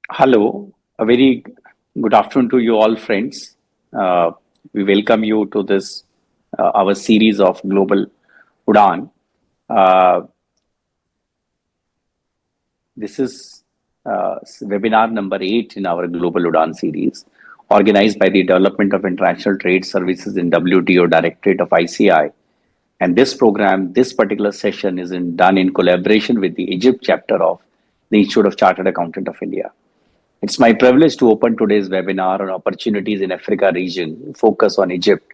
Hello, a very good afternoon to you all, friends. Uh, we welcome you to this our series of Global Udan. Uh, this is webinar number 8 in our Global Udan series, organized by the Development of International Trade Services in WTO Directorate of ICI. And this program, this particular session, done in collaboration with the Egypt chapter of the Institute of Chartered Accountant of India. It's my privilege to open today's webinar on opportunities in Africa region, focus on Egypt,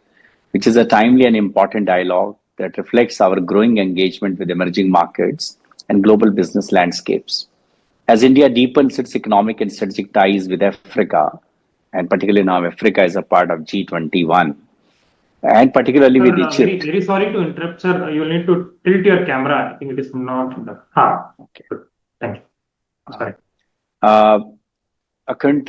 which is a timely and important dialogue that reflects our growing engagement with emerging markets and global business landscapes. As India deepens its economic and strategic ties with Africa, and particularly now Africa is a part of G21, and particularly Sir, with Egypt. very sorry to interrupt, sir. You'll need to tilt your camera. I think it is not. Okay. Good. Thank you. Sorry. Uh,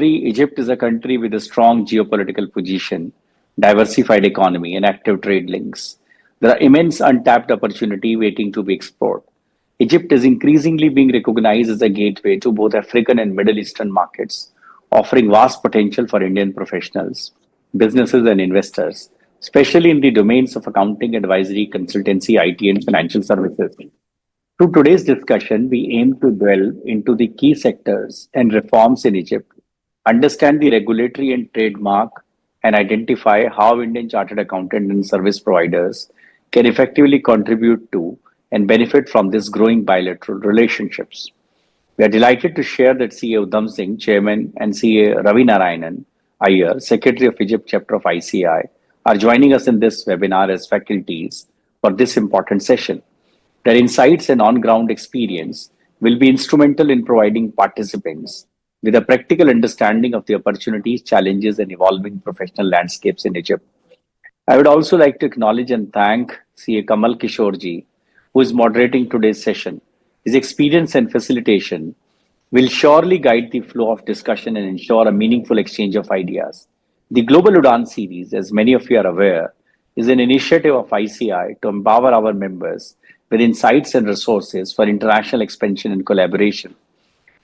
Egypt is a country with a strong geopolitical position, diversified economy, and active trade links. There are immense untapped opportunity waiting to be explored. Egypt is increasingly being recognized as a gateway to both African and Middle Eastern markets, offering vast potential for Indian professionals, businesses, and investors, especially in the domains of accounting, advisory, consultancy, IT, and financial services. Through today's discussion, we aim to delve into the key sectors and reforms in Egypt, understand the regulatory and trademark, and identify how Indian chartered accountant and service providers can effectively contribute to and benefit from this growing bilateral relationships. We are delighted to share that CA Udham Singh, Chairman, and CA Ravi Narayanan Iyer, Secretary of Egypt Chapter of ICI, are joining us in this webinar as faculties for this important session. Their insights and on ground experience will be instrumental in providing participants with a practical understanding of the opportunities, challenges, and evolving professional landscapes in Egypt. I would also like to acknowledge and thank CA Kamal Kishorji, who is moderating today's session. His experience and facilitation will surely guide the flow of discussion and ensure a meaningful exchange of ideas. The Global Udan series, as many of you are aware, is an initiative of ICI to empower our members with insights and resources for international expansion and collaboration.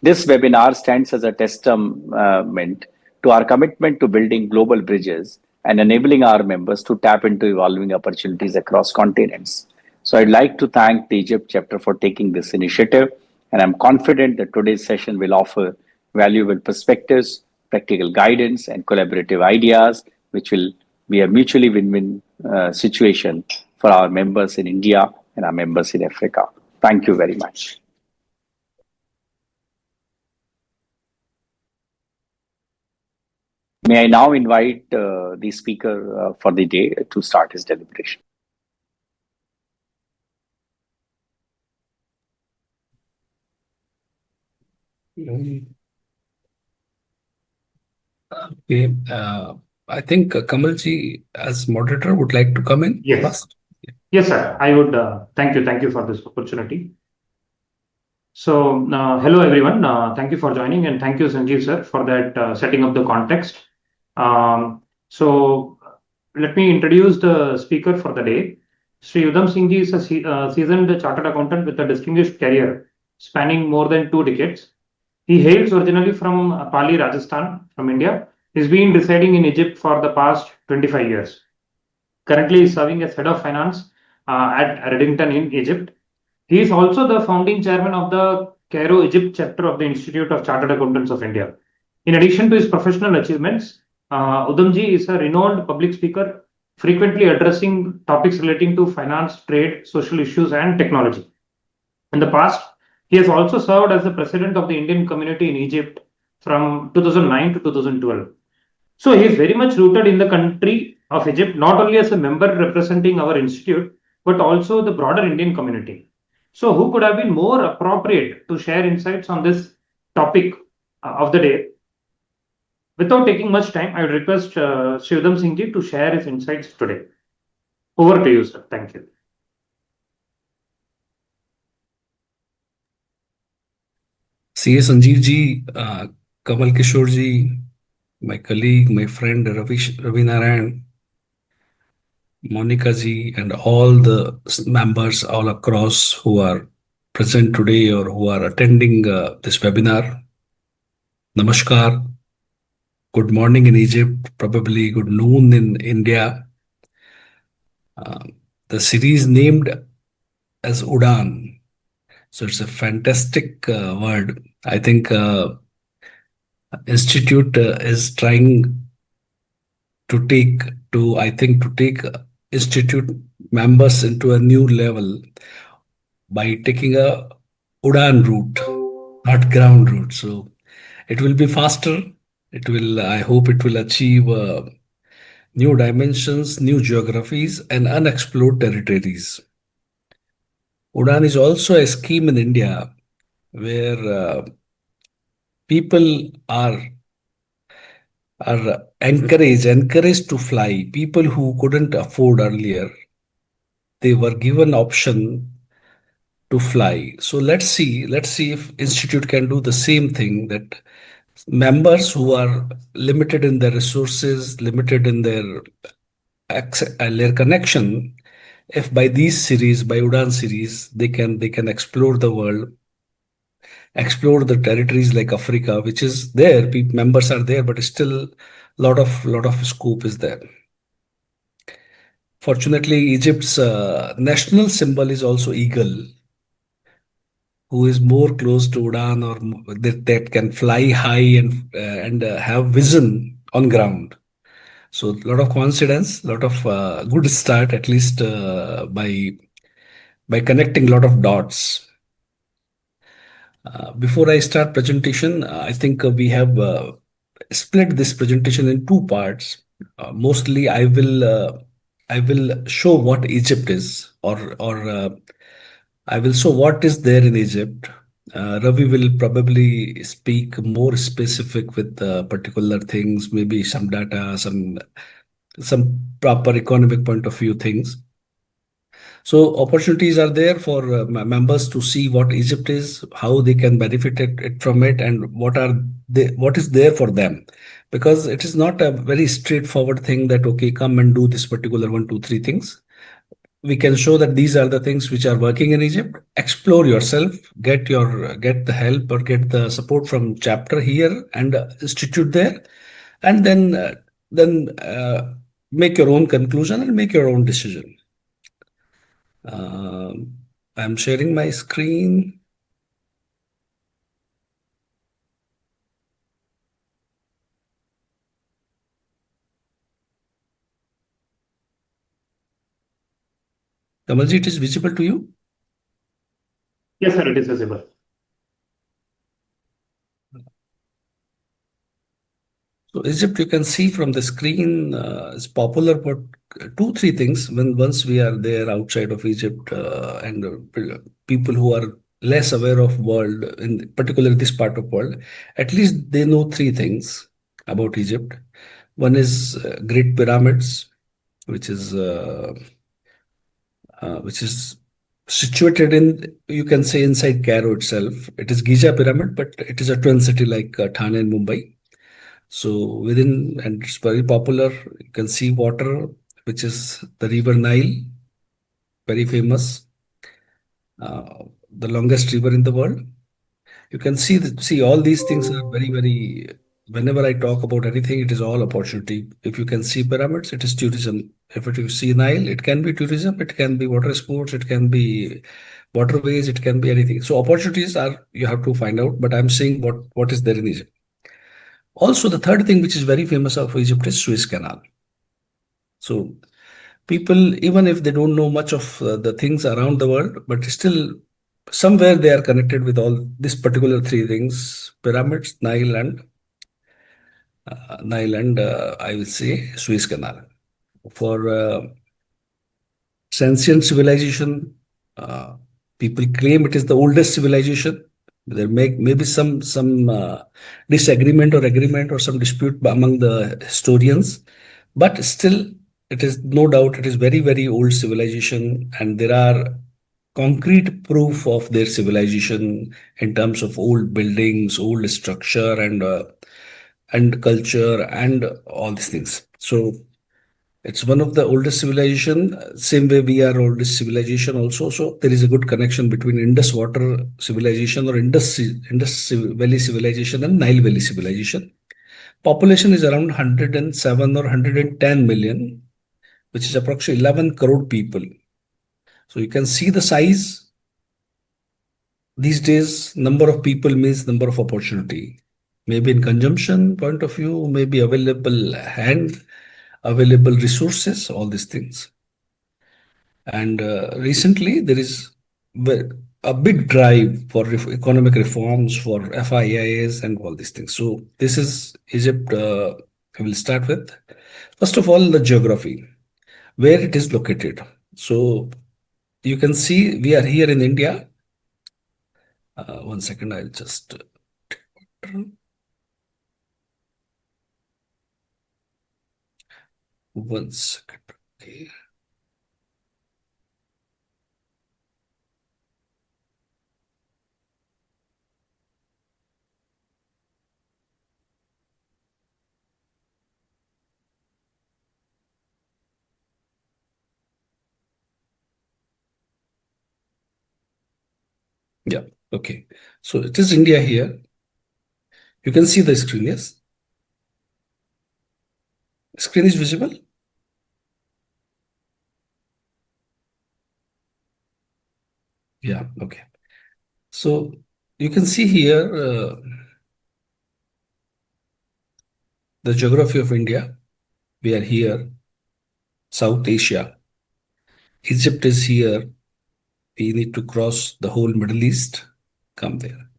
This webinar stands as a testament to our commitment to building global bridges and enabling our members to tap into evolving opportunities across continents. So I'd like to thank the Egypt chapter for taking this initiative, and I'm confident that today's session will offer valuable perspectives, practical guidance, and collaborative ideas, which will be a mutually win-win situation for our members in India and our members in Africa. Thank you very much. May I now invite the speaker for the day to start his deliberation. Okay, I think Kamalji, as moderator, would like to come in first. Yes, sir. I would. Thank you for this opportunity. So, hello everyone. Thank you for joining, and thank you, Sanjeev sir, for that setting up the context. So, let me introduce the speaker for the day. Sri Udham Singh ji is a seasoned chartered accountant with a distinguished career spanning more than 2 decades. He hails originally from Pali, Rajasthan, from India. He's been residing in Egypt for the past 25 years. Currently, he's serving as head of finance at Reddington in Egypt. He is also the founding chairman of the Cairo, Egypt chapter of the Institute of Chartered Accountants of India. In addition to his professional achievements, Udhamji is a renowned public speaker, frequently addressing topics relating to finance, trade, social issues, and technology. In the past, he has also served as the president of the Indian community in Egypt from 2009 to 2012. So he is very much rooted in the country of Egypt, not only as a member representing our institute, but also the broader Indian community. So who could have been more appropriate to share insights on this topic of the day? Without taking much time, I would request Sri Udham Singh ji to share his insights today. Over to you, sir. Thank you. CA Sanjeev ji, Kamal Kishore ji, my colleague, my friend Ravi Narayan, Monica ji, and all the members all across who are present today or who are attending this webinar. Namaskar. Good morning in Egypt, probably good noon in India. The series named as Udan. So it's a fantastic word. I think Institute is trying to take Institute members into a new level by taking a Udan route, not ground route. So it will be faster. I hope it will achieve new dimensions, new geographies, and unexplored territories. Udan is also a scheme in India where people are encouraged to fly. People who couldn't afford earlier, they were given option to fly. So let's see if Institute can do the same thing, that members who are limited in their resources, limited in their connection, if by these series, by Udan series, they can explore the world, explore the territories like Africa, which is there. Members are there, but still lot of scope is there. Fortunately, Egypt's national symbol is also eagle, who is more close to Udan, or that can fly high and have vision on ground. So a lot of coincidence, lot of good start, at least by connecting a lot of dots. Before I start presentation, I think we have split this presentation in two parts. Mostly, I will show what Egypt is, or I will show what is there in Egypt. Ravi will probably speak more specific with particular things, maybe some data, some proper economic point of view things. So opportunities are there for members to see what Egypt is, how they can benefit it from it, and what is there for them. Because it is not a very straightforward thing that, okay, come and do this particular one, two, three things. We can show that these are the things which are working in Egypt. Explore yourself, get the help or get the support from chapter here and institute there, and then make your own conclusion and make your own decision. I'm sharing my screen. Kamalji, it is visible to you? Yes, sir, it is visible. So Egypt, you can see from the screen, is popular for two, three things. Once we are there outside of Egypt, and people who are less aware of world, in particular this part of world, at least they know three things about Egypt. One is Great Pyramids, which is situated in, you can say, inside Cairo itself. It is Giza Pyramid, but it is a twin city like Thane and Mumbai. So within, and it's very popular. You can see water, which is the River Nile, very famous, the longest river in the world. You can see all these things are very, very. Whenever I talk about anything, it is all opportunity. If you can see pyramids, it is tourism. If you see Nile, it can be tourism. It can be water sports. It can be waterways. It can be anything. So opportunities are, you have to find out. But I'm saying what is there in Egypt. Also, the third thing which is very famous of Egypt is Suez Canal. So people, even if they don't know much of the things around the world, but still somewhere they are connected with all these particular three things: pyramids, Nile, and I will say Suez Canal. For ancient civilization, people claim it is the oldest civilization. There maybe some disagreement or agreement or some dispute among the historians, but still, it is no doubt it is very, very old civilization, and there are concrete proof of their civilization in terms of old buildings, old structure, and culture, and all these things. So It's one of the oldest civilization, same way we are oldest civilization also. So there is a good connection between Indus water civilization or Indus Valley civilization and Nile Valley civilization. Population is around 107 or 110 million, which is approximately 11 crore people. So you can see the size. These days, number of people means number of opportunity. Maybe in consumption point of view, maybe available available resources, all these things. And recently, there is a big drive for economic reforms, for FIIs, and all these things. So this is Egypt. I will start with first of all the geography, where it is located. So you can see we are here in India. One second, I'll just. One second. Okay. Yeah. Okay. So it is India here. You can see the screen. Yes. Screen is visible. Yeah. Okay. So you can see here the geography of India. We are here, South Asia. Egypt is here. We need to cross the whole Middle East, come there.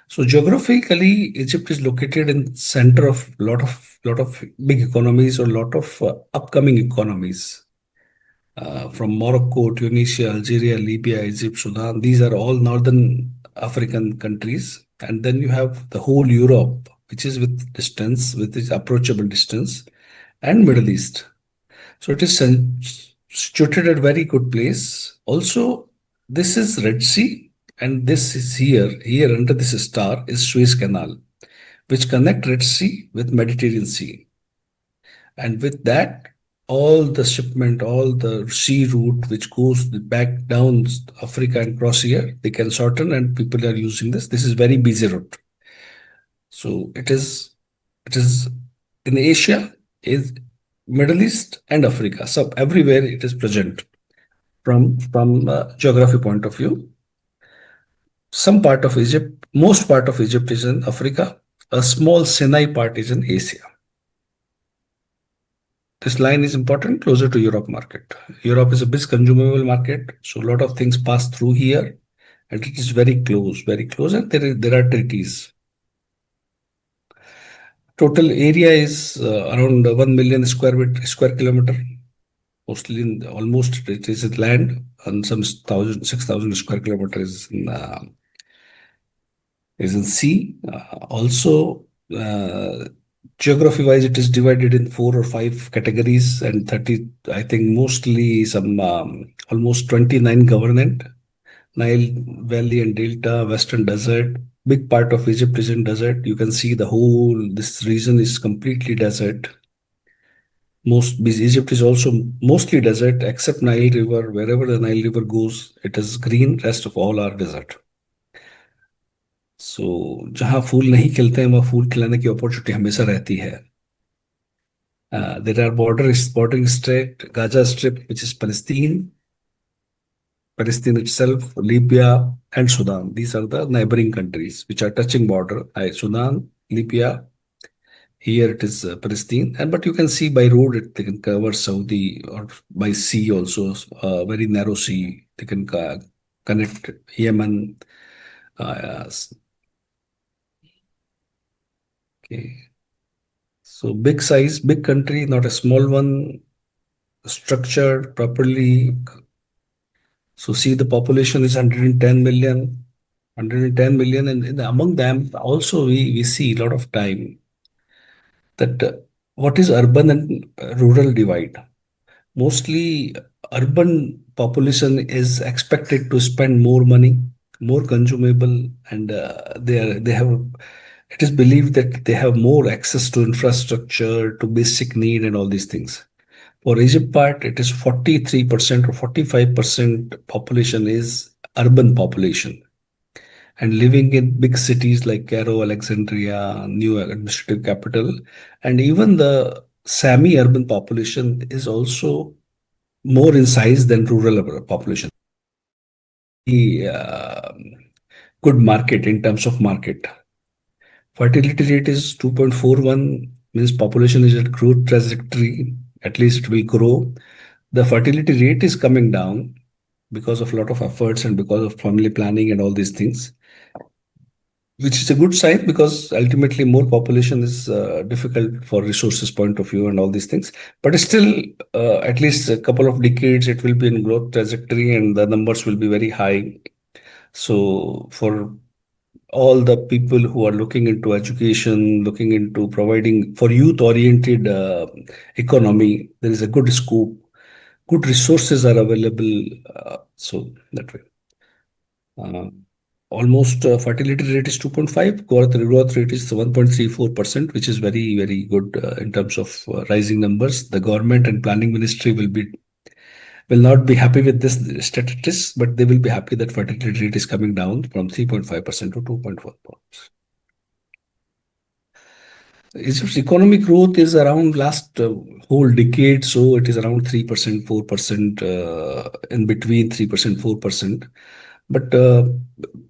So geographically, Egypt is located in center of lot of big economies or lot of upcoming economies. From Morocco, Tunisia, Algeria, Libya, Egypt, Sudan. These are all northern African countries. And then you have the whole Europe, which is with distance, with its approachable distance, and Middle East. So it is situated at a very good place. Also, this is Red Sea, and this is here. Here under this star is Suez Canal, which connect Red Sea with Mediterranean Sea. And with that, all the shipment, all the sea route which goes back down Africa and cross here, they can shorten, and people are using this. This is very busy route. So it is in Asia, is Middle East and Africa. So everywhere it is present from geography point of view. Some part of Egypt, most part of Egypt is in Africa. A small Sinai part is in Asia. This line is important closer to Europe market. Europe is a big consumable market, so a lot of things pass through here, and it is very close, and there are treaties. Total area is around 1 million square kilometer. Mostly, almost it is land, and some 6,000 square kilometers is in sea. Also, geography wise, it is divided in 4 or 5 categories, and 30, I think mostly some almost 29 government. Nile Valley and Delta, Western Desert. Big part of Egypt is in desert. You can see the whole, this region is completely desert. Egypt is also mostly desert except Nile River. Wherever the Nile River goes, it is green. Rest of all are desert. So जहाँ फूल नहीं खिलते हैं वहाँ फूल खिलाने की opportunity हमेशा रहती है. There are bordering state, Gaza Strip, which is Palestine itself, Libya, and Sudan. These are the neighboring countries which are touching border. Sudan, Libya. Here it is Palestine, but you can see by road they can cover Saudi, or by sea also, very narrow sea. They can connect Yemen. Okay. So big size, big country, not a small one, structured properly. So see the population is 110 million, and among them also we see a lot of time that what is urban and rural divide. Mostly urban population is expected to spend more money, more consumable, and they have. It is believed that they have more access to infrastructure, to basic need, and all these things. For Egypt part, it is 43% or 45% population is urban population and living in big cities like Cairo, Alexandria, new administrative capital, and even the semi-urban population is also more in size than rural population. The good market in terms of market. Fertility rate is 2.41, means population is at growth trajectory. At least it will grow. The fertility rate is coming down because of a lot of efforts and because of family planning and all these things, which is a good sign because ultimately more population is difficult for resources point of view and all these things. But still, at least a couple of decades, it will be in growth trajectory and the numbers will be very high. So for all the people who are looking into education, looking into providing for youth-oriented economy, there is a good scope. Good resources are available. So that way. Uh, Almost fertility rate is 2.5, growth rate is 1.34%, which is very, very good in terms of rising numbers. The government and planning ministry will not be happy with this statistics, but they will be happy that fertility rate is coming down from 3.5% to 2.1%. Egypt's economic growth is around last whole decade, so it is around 3%, 4%, in between 3%, 4%. But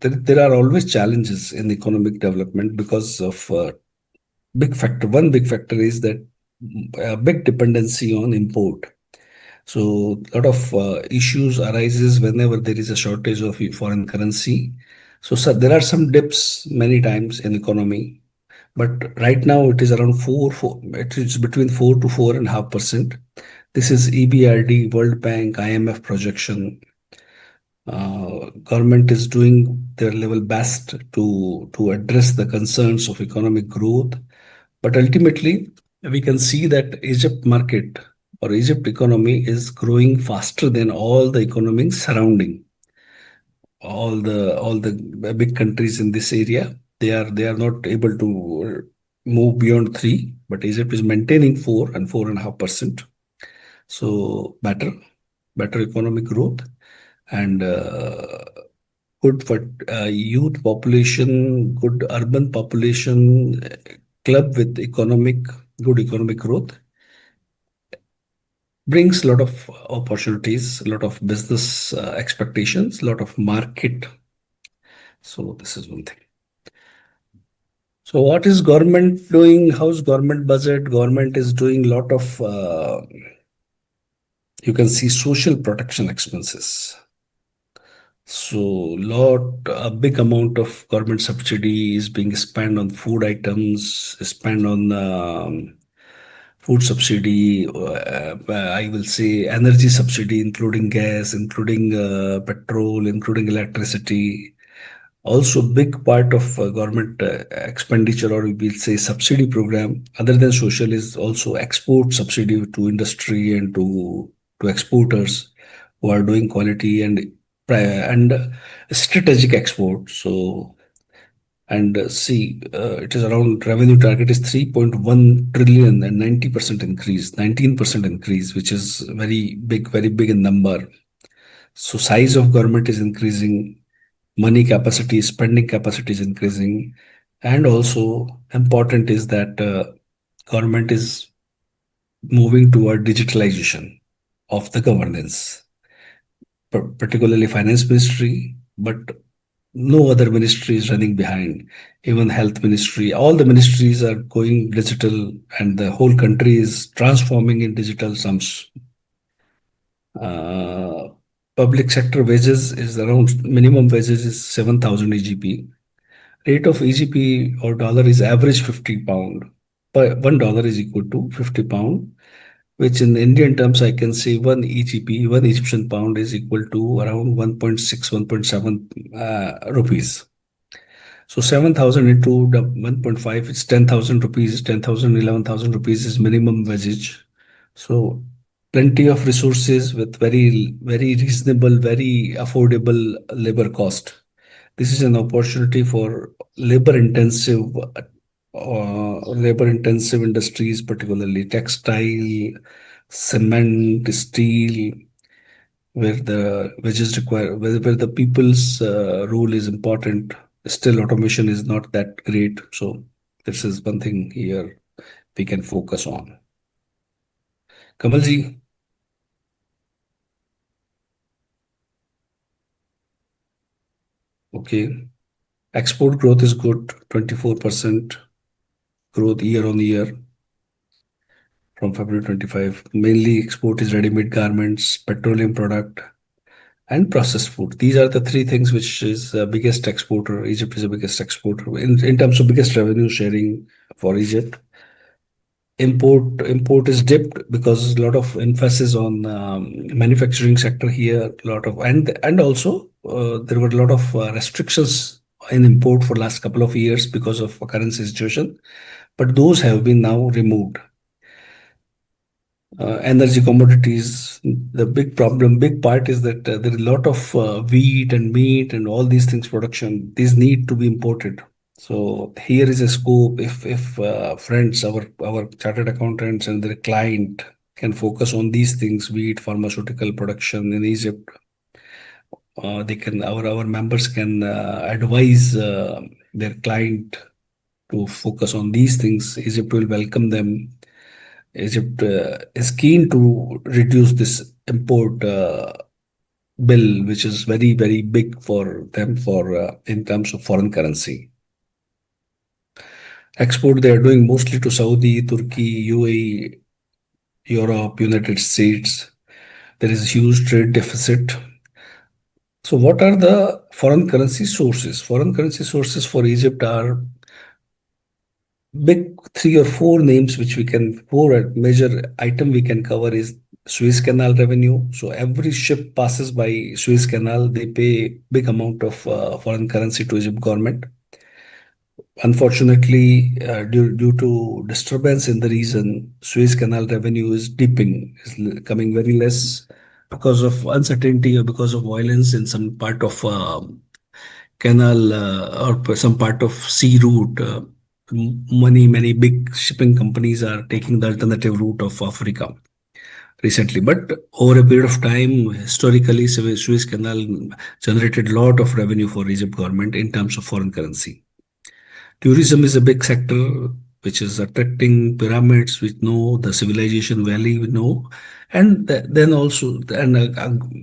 there are always challenges in economic development because of big factor. One big factor is that a big dependency on import. So a lot of issues arises whenever there is a shortage of foreign currency. So there are some dips many times in economy, but right now it is around four. It is between 4 to 4.5%. This is EBRD, World Bank, IMF projection. Government is doing their level best to address the concerns of economic growth, but ultimately we can see that Egypt market or Egypt economy is growing faster than all the economies surrounding all the big countries in this area. They are not able to move beyond 3, but Egypt is maintaining 4 and 4.5%. So better economic growth and good for youth population, good urban population, club with good economic growth brings a lot of opportunities, a lot of business expectations, a lot of market. So this is one thing. So what is government doing? How's government budget? Government is doing a lot of, you can see social protection expenses. So a big amount of government subsidy is being spent on food items, spent on food subsidy, I will say energy subsidy, including gas, including petrol, including electricity. Also, big part of government expenditure, or we will say subsidy program, other than social, is also export subsidy to industry and to exporters who are doing quality and strategic export. So and see, it is around revenue target is 3.1 trillion and 90% increase, 19% increase, which is very big in number. So size of government is increasing, money capacity, spending capacity is increasing, and also important is that government is moving toward digitalization of the governance, particularly finance ministry, but no other ministry is running behind. Even health ministry, all the ministries are going digital, and the whole country is transforming in digital. Uh, Public sector wages is around minimum wages is 7,000 EGP. Rate of EGP or dollar is average 50 pound. But $1 is equal to 50 pound, which in Indian terms I can say one EGP, one Egyptian pound is equal to around 1.6, 1.7 rupees. So 7,000 into 1.5, it's 10,000 rupees, 10,000, 11,000 rupees is minimum wage. So plenty of resources with very reasonable, very affordable labor cost. This is an opportunity for labor intensive labor-intensive industries, particularly textile, cement, steel, where the people's role is important. Still, automation is not that great. So this is one thing here we can focus on. Kamalji, okay. Export growth is good, 24% growth year on year from February 25. Mainly export is ready-made garments, petroleum product, and processed food. These are the three things which is the biggest exporter. Egypt is the biggest exporter in terms of biggest revenue sharing for Egypt. Import is dipped because a lot of emphasis on manufacturing sector here. A lot of and also there were a lot of restrictions in import for last couple of years because of currency situation, but those have been now removed. Energy commodities, the big part is that there is a lot of wheat and meat and all these things production. These need to be imported. So here is a scope. If friends, our chartered accountants and their client can focus on these things, be it pharmaceutical production in Egypt, they can our members can advise their client to focus on these things. Egypt will welcome them. Egypt is keen to reduce this import bill, which is very, very big for them for in terms of foreign currency. Export they are doing mostly to Saudi, Turkey, UAE, Europe, United States. There is a huge trade deficit. So, what are the foreign currency sources? Foreign currency sources for Egypt are big three or four names which we can four major item we can cover is Suez Canal revenue. So every ship passes by Suez Canal, they pay big amount of foreign currency to Egypt government. Unfortunately, due to disturbance in the region, Suez Canal revenue is dipping, is coming very less because of uncertainty or because of violence in some part of canal or some part of sea route. Many big shipping companies are taking the alternative route of Africa recently. But over a period of time, historically, Suez Canal generated a lot of revenue for Egypt government in terms of foreign currency. Tourism is a big sector which is attracting pyramids, we know, the civilization valley, we know. And then also, and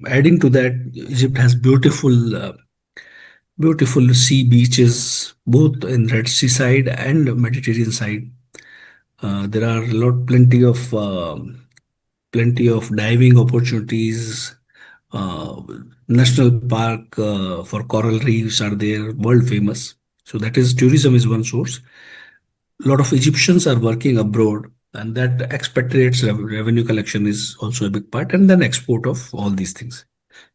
adding to that, Egypt has beautiful sea beaches, both in Red Sea side and Mediterranean side. There are plenty of diving opportunities. National park for coral reefs are there, world famous. So that is tourism is one source. A lot of Egyptians are working abroad, and that expatriates revenue collection is also a big part, and then export of all these things.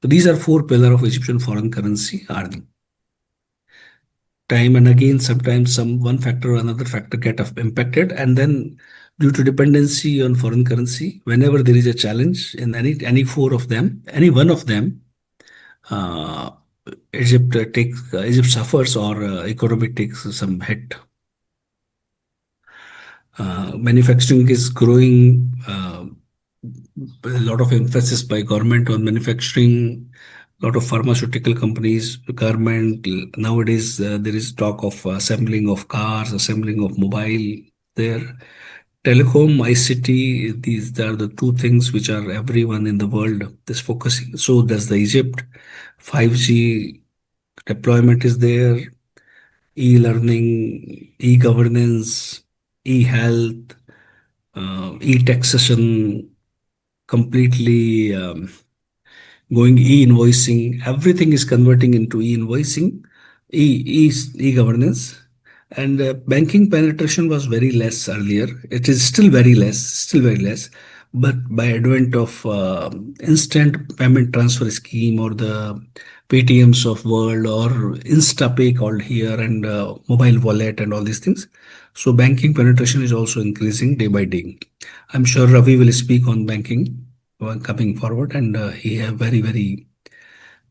So these are four pillars of Egyptian foreign currency earning. Time and again, sometimes one factor or another factor get impacted, and then due to dependency on foreign currency, whenever there is a challenge in any four of them, any one of them, uh, Egypt suffers or economy takes some hit. Manufacturing is growing. A lot of emphasis by government on manufacturing. A lot of pharmaceutical companies, government nowadays there is talk of assembling of cars, assembling of mobile. There, telecom, ICT. These are the two things which are everyone in the world is focusing. So does the Egypt. 5G deployment is there. E-learning, e-governance, e-health, e-taxation, completely going e-invoicing. Everything is converting into e-invoicing, e-governance. And banking penetration was very less earlier. It is still very less. But by advent of instant payment transfer scheme or the Paytms of world or InstaPay called here and mobile wallet and all these things. So banking penetration is also increasing day by day. I'm sure Ravi will speak on banking coming forward, and he have very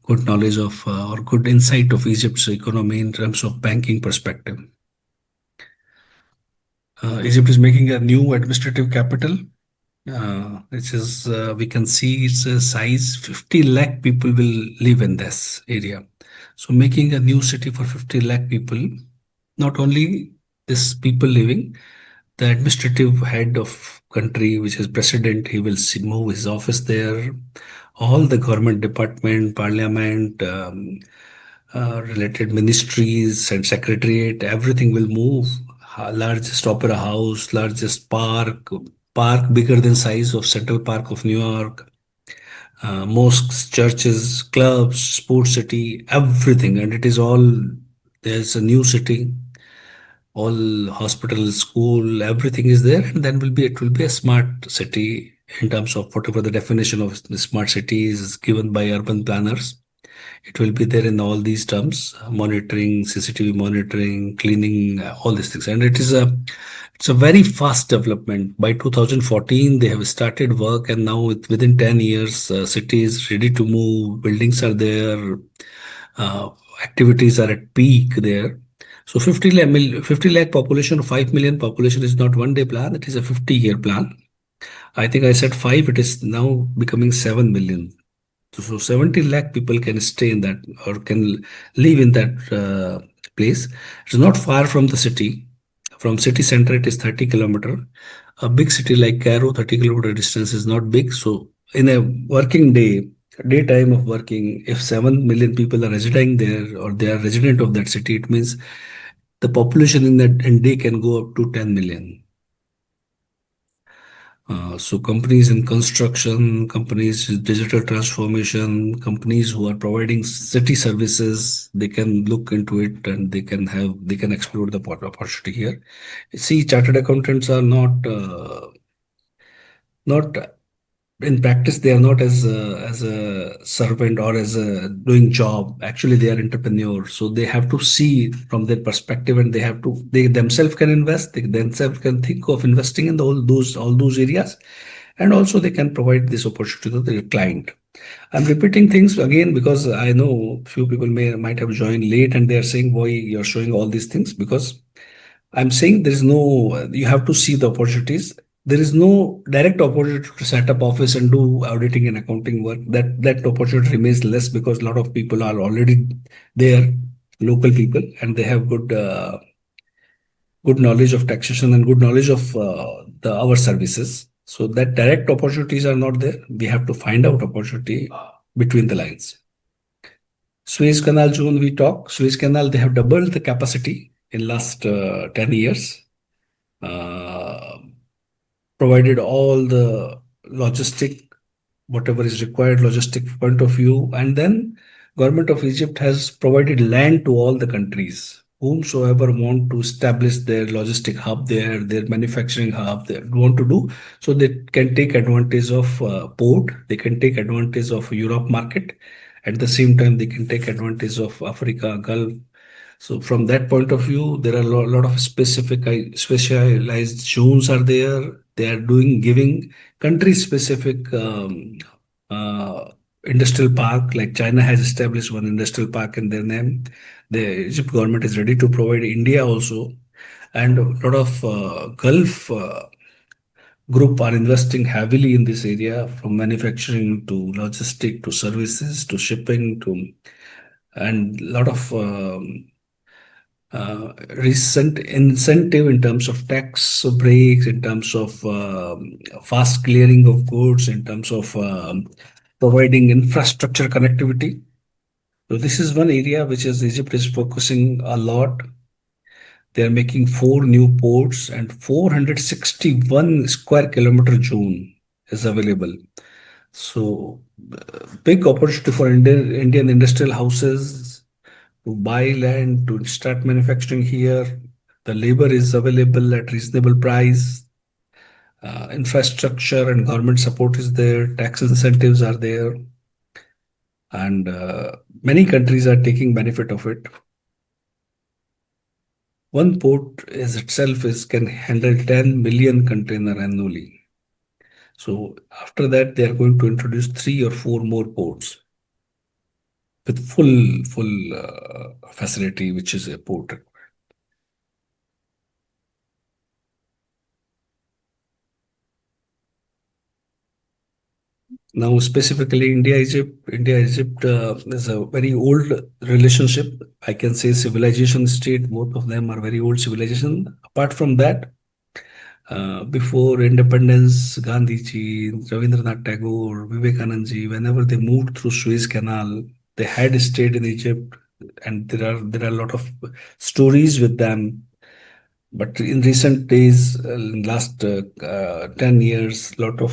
good knowledge of or good insight of Egypt's economy in terms of banking perspective. Egypt is making a new administrative capital, which is we can see its size. 50 lakh people will live in this area. So making a new city for 50 lakh people, not only this people living, the administrative head of country, which is president, he will move his office there. All the government department, parliament, related ministries and secretariat, everything will move. Largest opera house, largest park bigger than size of Central Park of New York, mosques, churches, clubs, sports city, everything, and it is all. There's a new city, all hospital, school, everything is there, and then it will be a smart city in terms of whatever the definition of the smart city is given by urban planners. It will be there in all these terms: monitoring, CCTV monitoring, cleaning, all these things, and it's a very fast development. By 2014, they have started work, and now within 10 years, city is ready to move. Buildings are there, uh, activities are at peak there. So 50 lakh population, 5 million population is not one day plan, it is a 50-year plan. I think I said five, it is now becoming 7 million. So 70 lakh people can stay in that or can live in that place. It's not far from the city. From city center, it is 30 kilometer. A big city like Cairo, 30-kilometer distance is not big. So in a working day, daytime of working, if 7 million people are residing there or they are resident of that city, it means the population in that in day can go up to 10 million. So companies in construction, companies with digital transformation, companies who are providing city services, they can look into it and they can explore the opportunity here. See, chartered accountants are not in practice, they are not as a servant or as a doing job. Actually, they are entrepreneurs, so they have to see from their perspective, and they themselves can invest. They themselves can think of investing in all those areas, and also they can provide this opportunity to their client. I'm repeating things again because I know few people might have joined late, and they are saying, "Why you're showing all these things?" Because I'm saying there is no, you have to see the opportunities. There is no direct opportunity to set up office and do auditing and accounting work. That opportunity remains less because a lot of people are already there, local people, and they have good knowledge of taxation and good knowledge of the our services. So that direct opportunities are not there. We have to find out opportunity between the lines. Suez Canal zone we talk. Suez Canal, they have doubled the capacity in last 10 years. Uh, Provided all the logistic, whatever is required, logistic point of view, and then government of Egypt has provided land to all the countries. Whomsoever want to establish their logistic hub there, their manufacturing hub, they want to do, so they can take advantage of port, they can take advantage of Europe market. At the same time, they can take advantage of Africa, Gulf. So from that point of view, there are a lot of specialized zones are there. They are giving country specific industrial park. Like China has established one industrial park in their name. The Egypt government is ready to provide India also, and a lot of Gulf group are investing heavily in this area, from manufacturing to logistic to services to shipping to, and a lot of recent incentive in terms of tax breaks, in terms of fast clearing of goods, in terms of providing infrastructure connectivity. So this is one area which is Egypt is focusing a lot. They are making 4 new ports, and 461 square kilometer zone is available. So big opportunity for Indian industrial houses to buy land, to start manufacturing here. The labor is available at reasonable price. Infrastructure and government support is there. Tax incentives are there, and many countries are taking benefit of it. One port is itself is can handle 10 million container annually. So after that, they are going to introduce 3 or 4 more ports with full facility, which is a port. Now, specifically India-Egypt is a very old relationship. I can say civilization state. Both of them are very old civilization. Apart from that, before independence, Gandhiji, Rabindranath Tagore, Vivekanand ji, whenever they moved through Suez Canal, they had stayed in Egypt, and there are a lot of stories with them. But in recent days, in last 10 years, lot of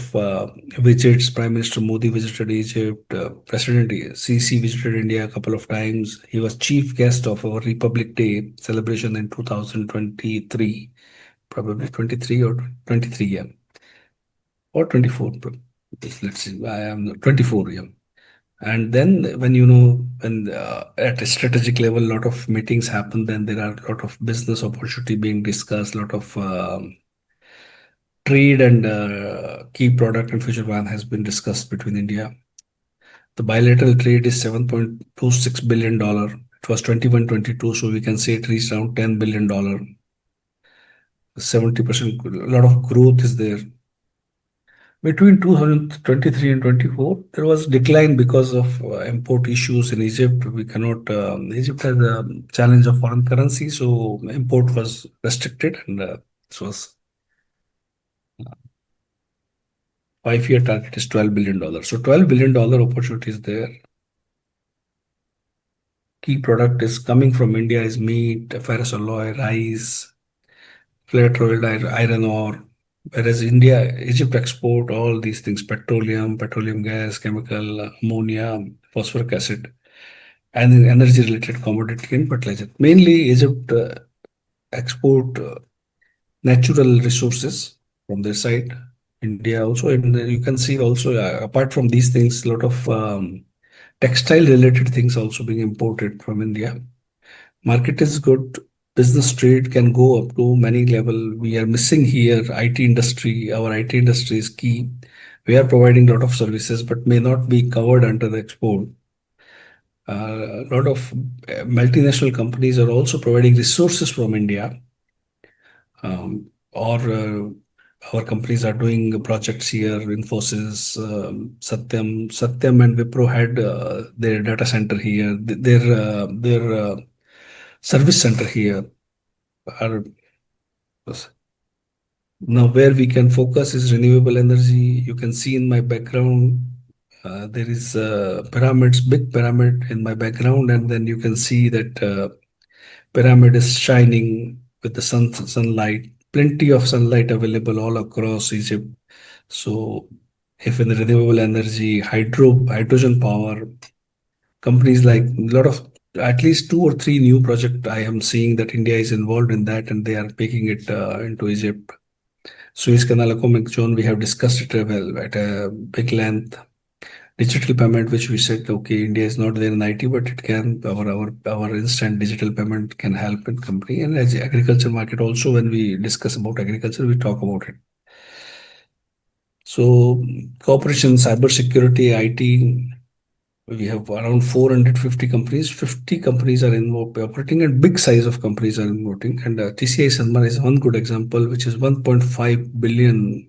visits. Prime Minister Modi visited Egypt. President Sisi visited India a couple of times. He was chief guest of our Republic Day celebration in 2023, probably 23 or 23, yeah, or 24. Let's see, I am 24, yeah. And then when when at a strategic level, a lot of meetings happen, then there are a lot of business opportunity being discussed, a lot of trade and key product and future plan has been discussed between India. The bilateral trade is $7.26 billion. It was 21-22, so we can say it reached around $10 billion. 70%, a lot of growth is there. Between 2023 and 24, there was decline because of import issues in Egypt. We cannot. Egypt has a challenge of foreign currency, so import was restricted, and this was 5-year target is $12 billion. So $12 billion opportunity is there. Key product is coming from India is meat, ferrous alloy, rice, flat rolled iron ore. Whereas Egypt export all these things: petroleum gas, chemical, ammonia, phosphoric acid, and energy related commodity and fertilizer. Mainly Egypt export natural resources from their side. India also, and you can see also apart from these things, a lot of textile related things also being imported from India. Market is good. Business trade can go up to many level. We are missing here IT industry. Our IT industry is key. We are providing a lot of services, but may not be covered under the export. A lot of multinational companies are also providing resources from India, or our companies are doing projects here. Infosys, Satyam, and Wipro had their data center here. Their service center here are now where we can focus is renewable energy. You can see in my background there is pyramids, big pyramid in my background, and then you can see that pyramid is shining with the sunlight. Plenty of sunlight available all across Egypt. So if in renewable energy, hydrogen power, companies like a lot of at least 2 or 3 new project I am seeing that India is involved in that, and they are taking it into Egypt. Suez Canal Economic Zone, we have discussed it well at a big length. Digital payment, which we said, okay, India is not there in IT, but it can, our instant digital payment can help in company. And as agriculture market also, when we discuss about agriculture, we talk about it. So cooperation, cyber security, IT, we have around 450 companies. 50 companies are involved operating, and big size of companies are involved. And TCI Sanmar is one good example, which is 1.5 billion,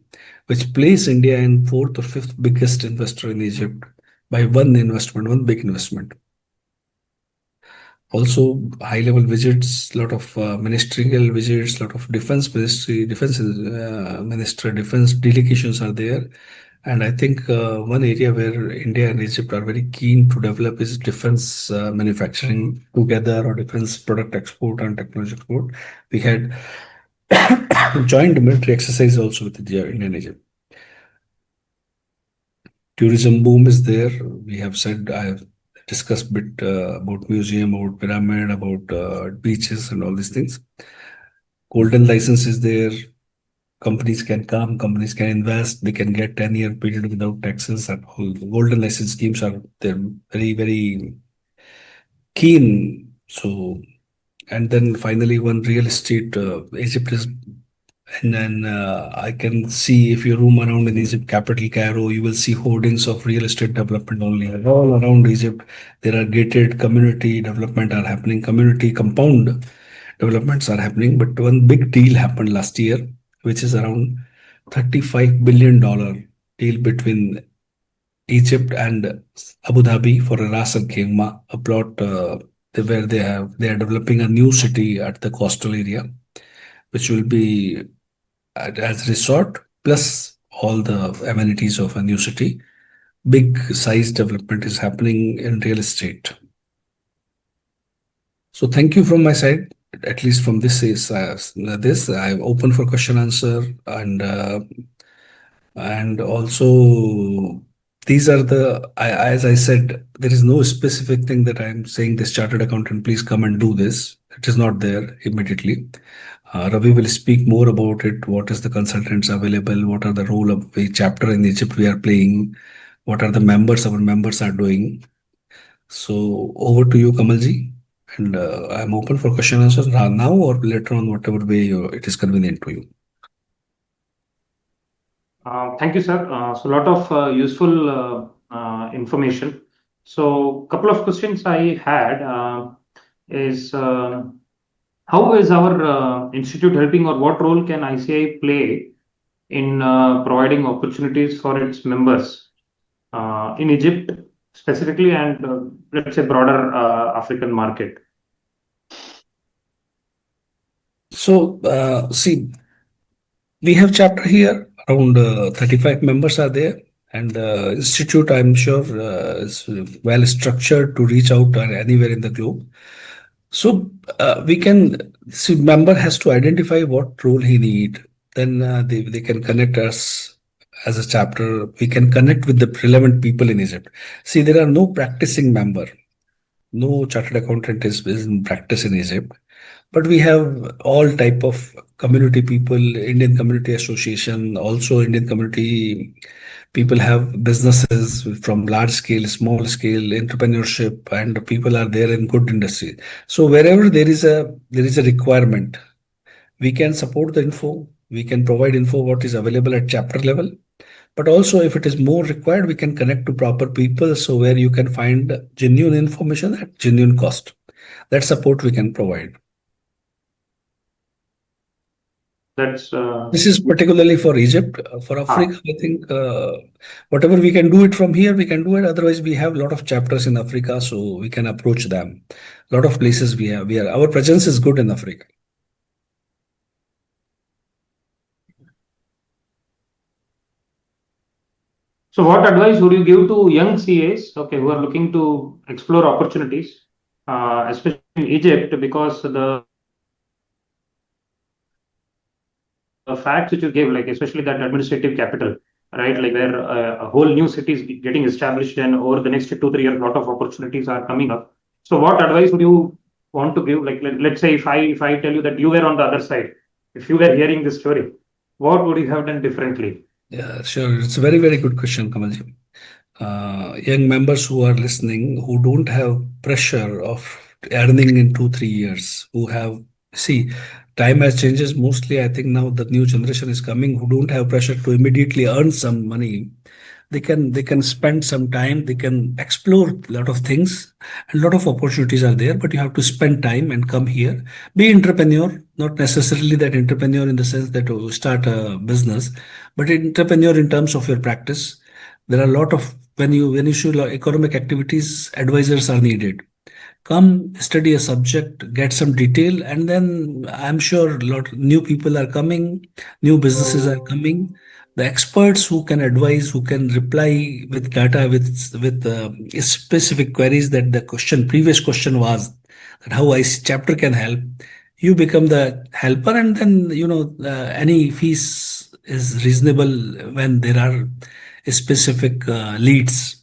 which places India in fourth or fifth biggest investor in Egypt by one big investment. Also, high level visits, lot of ministerial visits, lot of defense minister, defense delegations are there. And I think one area where India and Egypt are very keen to develop is defense manufacturing together, or defense product export and technology export. We had joint military exercise also with India and Egypt. Tourism boom is there. We have said, I have discussed a bit about museum, about pyramid, about beaches and all these things. Golden license is there. Companies can come, companies can invest, they can get 10-year period without taxes, and all the golden license schemes are they're very, very keen. So, and then finally, one real estate, Egypt is, and then I can see if you roam around in Egypt, capital Cairo, you will see hoardings of real estate development only. And all around Egypt, there are gated community development are happening, community compound developments are happening. But one big deal happened last year, which is around $35 billion deal between Egypt and Abu Dhabi for a Ras Al Khaimah, a plot where they are developing a new city at the coastal area, which will be as a resort plus all the amenities of a new city. Big size development is happening in real estate. So thank you from my side. At least from this is this I'm open for question answer, and also these are as I said, there is no specific thing that I'm saying this chartered accountant please come and do this. It is not there immediately. Ravi will speak more about it. What is the consultants available? What are the role of a chapter in Egypt we are playing? What are the members our members are doing? So over to you, Kamalji, and I'm open for question answers now or later on, whatever way it is convenient to you. Thank you, sir. So a lot of useful information. So couple of questions I had is how is our institute helping, or what role can ICI play in providing opportunities for its members in Egypt specifically, and let's say broader African market? So see, we have chapter here, around 35 members are there, and the institute, I'm sure, is well structured to reach out anywhere in the globe. So we can see member has to identify what role he need. Then they can connect us as a chapter. We can connect with the relevant people in Egypt. See, there are no practicing member. No chartered accountant is in practice in Egypt, but we have all type of community people, Indian Community Association, also Indian community people have businesses from large scale, small scale entrepreneurship, and people are there in good industry. So wherever there is a requirement, we can support the info. We can provide info what is available at chapter level. But also, if it is more required, we can connect to proper people. So where you can find genuine information at genuine cost. That support we can provide. That's This is particularly for Egypt. For Africa, I think whatever we can do it from here, we can do it. Otherwise, we have a lot of chapters in Africa, so we can approach them. A lot of places we have. Our presence is good in Africa. So what advice would you give to young CAs, okay, who are looking to explore opportunities, especially in Egypt, because the facts which you gave, like especially that administrative capital, right, like where a whole new city is getting established, and over the next 2-3 years, a lot of opportunities are coming up. So what advice would you want to give? Like let's say if I tell you that you were on the other side, if you were hearing this story, what would you have done differently? Yeah, sure. It's a very, very good question, Kamalji. Young members who are listening, who don't have pressure of earning in 2-3 years, who have, see, time has changes. Mostly, I think now the new generation is coming who don't have pressure to immediately earn some money. They can spend some time, they can explore a lot of things. A lot of opportunities are there, but you have to spend time and come here. Be entrepreneur, not necessarily that entrepreneur in the sense that you start a business, but entrepreneur in terms of your practice. There are a lot of when you show economic activities, advisors are needed. Come study a subject, get some detail, and then I'm sure a lot new people are coming, new businesses are coming. The experts who can advise, who can reply with data, with specific queries that the previous question was that how IC chapter can help. You become the helper, and then any fees is reasonable when there are specific leads.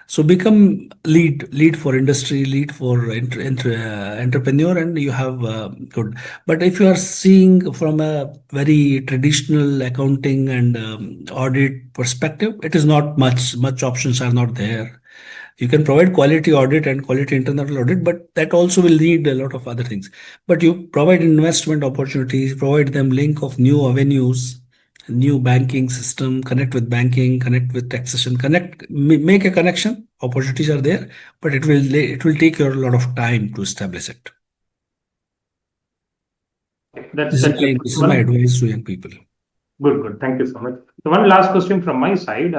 So become lead for industry, lead for entrepreneur, and you have good. But if you are seeing from a very traditional accounting and audit perspective, it is not much options are not there. You can provide quality audit and quality internal audit, but that also will need a lot of other things. But you provide investment opportunities, provide them link of new avenues, new banking system, connect with banking, connect with taxation, make a connection. Opportunities are there, but it will take you a lot of time to establish it. This is my advice to young people. Good. Thank you so much. So one last question from my side.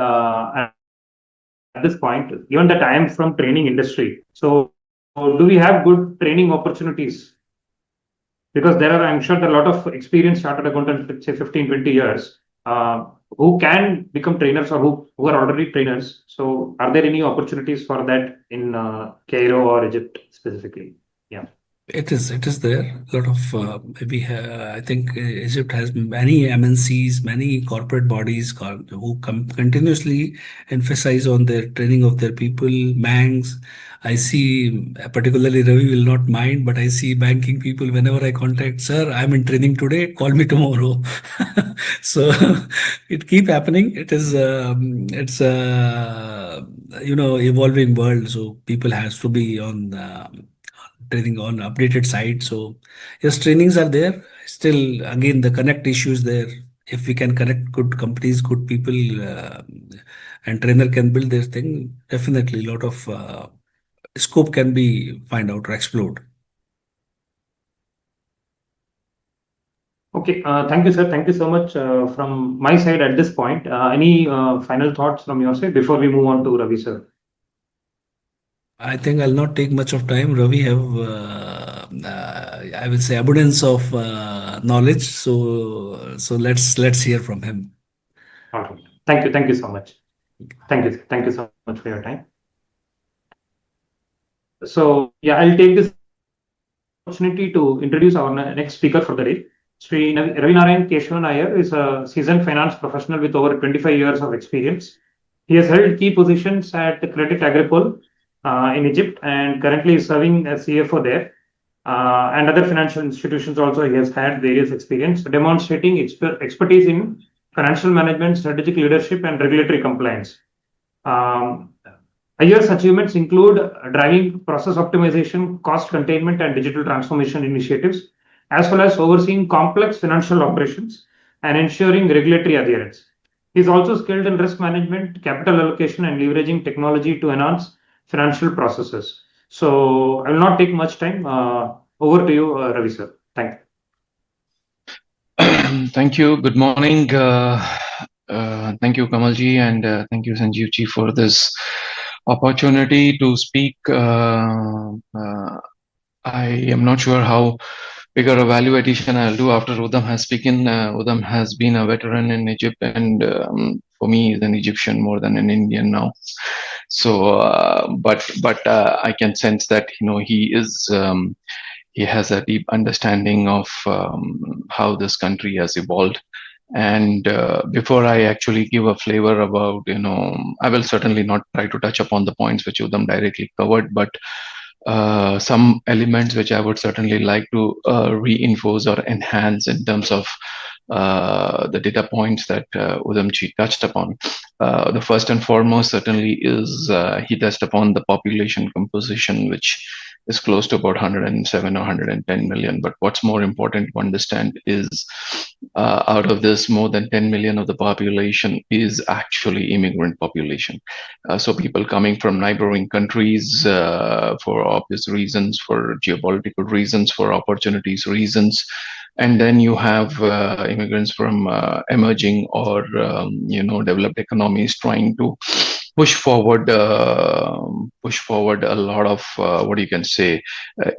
this point, given that I am from training industry, so do we have good training opportunities? Because I'm sure there are a lot of experienced chartered accountants, let's say 15, 20 years, who can become trainers or who are already trainers. So are there any opportunities for that in Cairo or Egypt specifically? Yeah. It is there. A lot of I think Egypt has many MNCs, many corporate bodies who continuously emphasize on their training of their people. Banks, I see, particularly Ravi will not mind, but I see banking people whenever I contact, sir, I'm in training today, call me tomorrow. So it keep happening. It's evolving world, so people has to be on. Training on updated site. So yes, trainings are there. Still, again, the connect issue is there. If we can connect good companies, good people, and trainer can build their thing, definitely a lot of scope can be find out or explored. Okay, thank you, sir. Thank you so much from my side at this point. Any final thoughts from your side before we move on to Ravi, sir? I think I'll not take much of time. Ravi have, I will say, abundance of knowledge. So let's hear from him. All right. Thank you so much. Thank you so much for your time. So yeah, I'll take this opportunity to introduce our next speaker for the day. Sri Ravi Narayan Keshavan Iyer is a seasoned finance professional with over 25 years of experience. He has held key positions at Credit Agricole in Egypt and currently is serving as CFO there. And other financial institutions also, he has had various experience, demonstrating expertise in financial management, strategic leadership, and regulatory compliance. Iyer's achievements include driving process optimization, cost containment, and digital transformation initiatives, as well as overseeing complex financial operations and ensuring regulatory adherence. He is also skilled in risk management, capital allocation, and leveraging technology to enhance financial processes. So I will not take much time. Over to you, Ravi, sir. Thank you. Thank you. Good morning. Thank you, Kamalji, and thank you, Sanjeevji, for this opportunity to speak. I am not sure how bigger a value addition I'll do after Udham has spoken. Udham has been a veteran in Egypt, and for me, is an Egyptian more than an Indian now. So, but I can sense that he has a deep understanding of how this country has evolved. And before I actually give a flavor about, I will certainly not try to touch upon the points which Udham directly covered, but some elements which I would certainly like to reinforce or enhance in terms of the data points that Udhamji touched upon. The first and foremost certainly is he touched upon the population composition, which is close to about 107 or 110 million. But what's more important to understand is out of this, more than 10 million of the population is actually immigrant population. So people coming from neighboring countries for obvious reasons, for geopolitical reasons, for opportunities reasons. And then you have immigrants from emerging or developed economies trying to push forward a lot of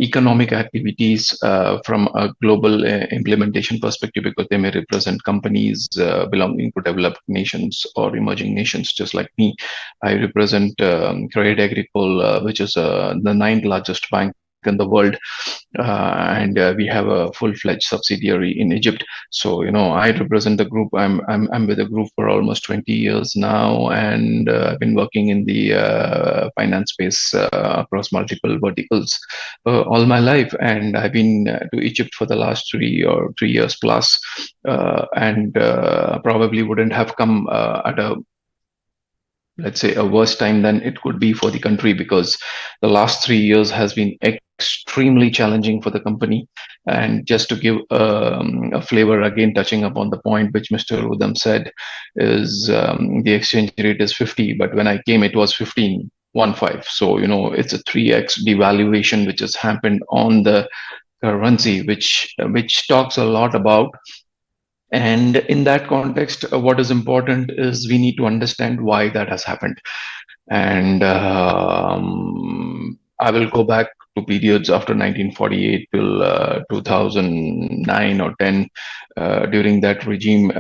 economic activities from a global implementation perspective, because they may represent companies belonging to developed nations or emerging nations. Just like me, I represent Credit Agricole, which is the 9th largest bank in the world, and we have a full-fledged subsidiary in Egypt. So I represent the group. I'm with the group for almost 20 years now, and I've been working in the finance space across multiple verticals all my life. And I've been to Egypt for the last 3 years plus, and probably wouldn't have come at a, let's say, a worse time than it could be for the country, because the last 3 years has been extremely challenging for the company. And just to give a flavor, again touching upon the point which Mr. Udham said, is the exchange rate is 50, but when I came it was 15. So it's a 3x devaluation which has happened on the currency, which talks a lot about. And in that context, what is important is we need to understand why that has happened. And I will go back to periods after 1948 till 2009 or 10. During that regime,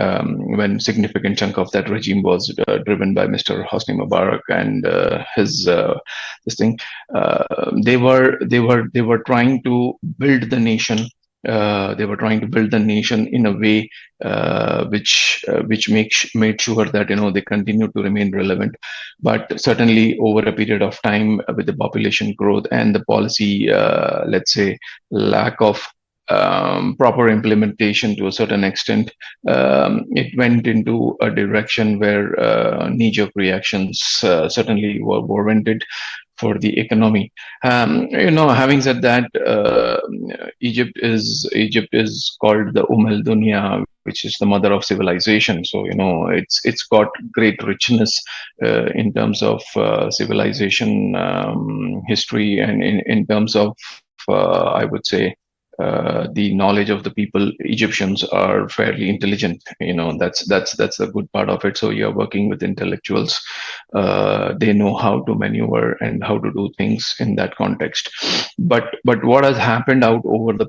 when significant chunk of that regime was driven by Mr. Hosni Mubarak and his this thing, they were trying to build the nation. They were trying to build the nation in a way which made sure that they continue to remain relevant. But certainly over a period of time, with the population growth and the policy, let's say, lack of proper implementation to a certain extent, it went into a direction where knee-jerk reactions certainly were warranted for the economy. Having said that, Egypt is called the Al Dunya, which is the mother of civilization. So it's got great richness in terms of civilization history, and in terms of I would say the knowledge of the people. Egyptians are fairly intelligent. That's the good part of it. So you're working with intellectuals. They know how to maneuver and how to do things in that context. But what has happened out over the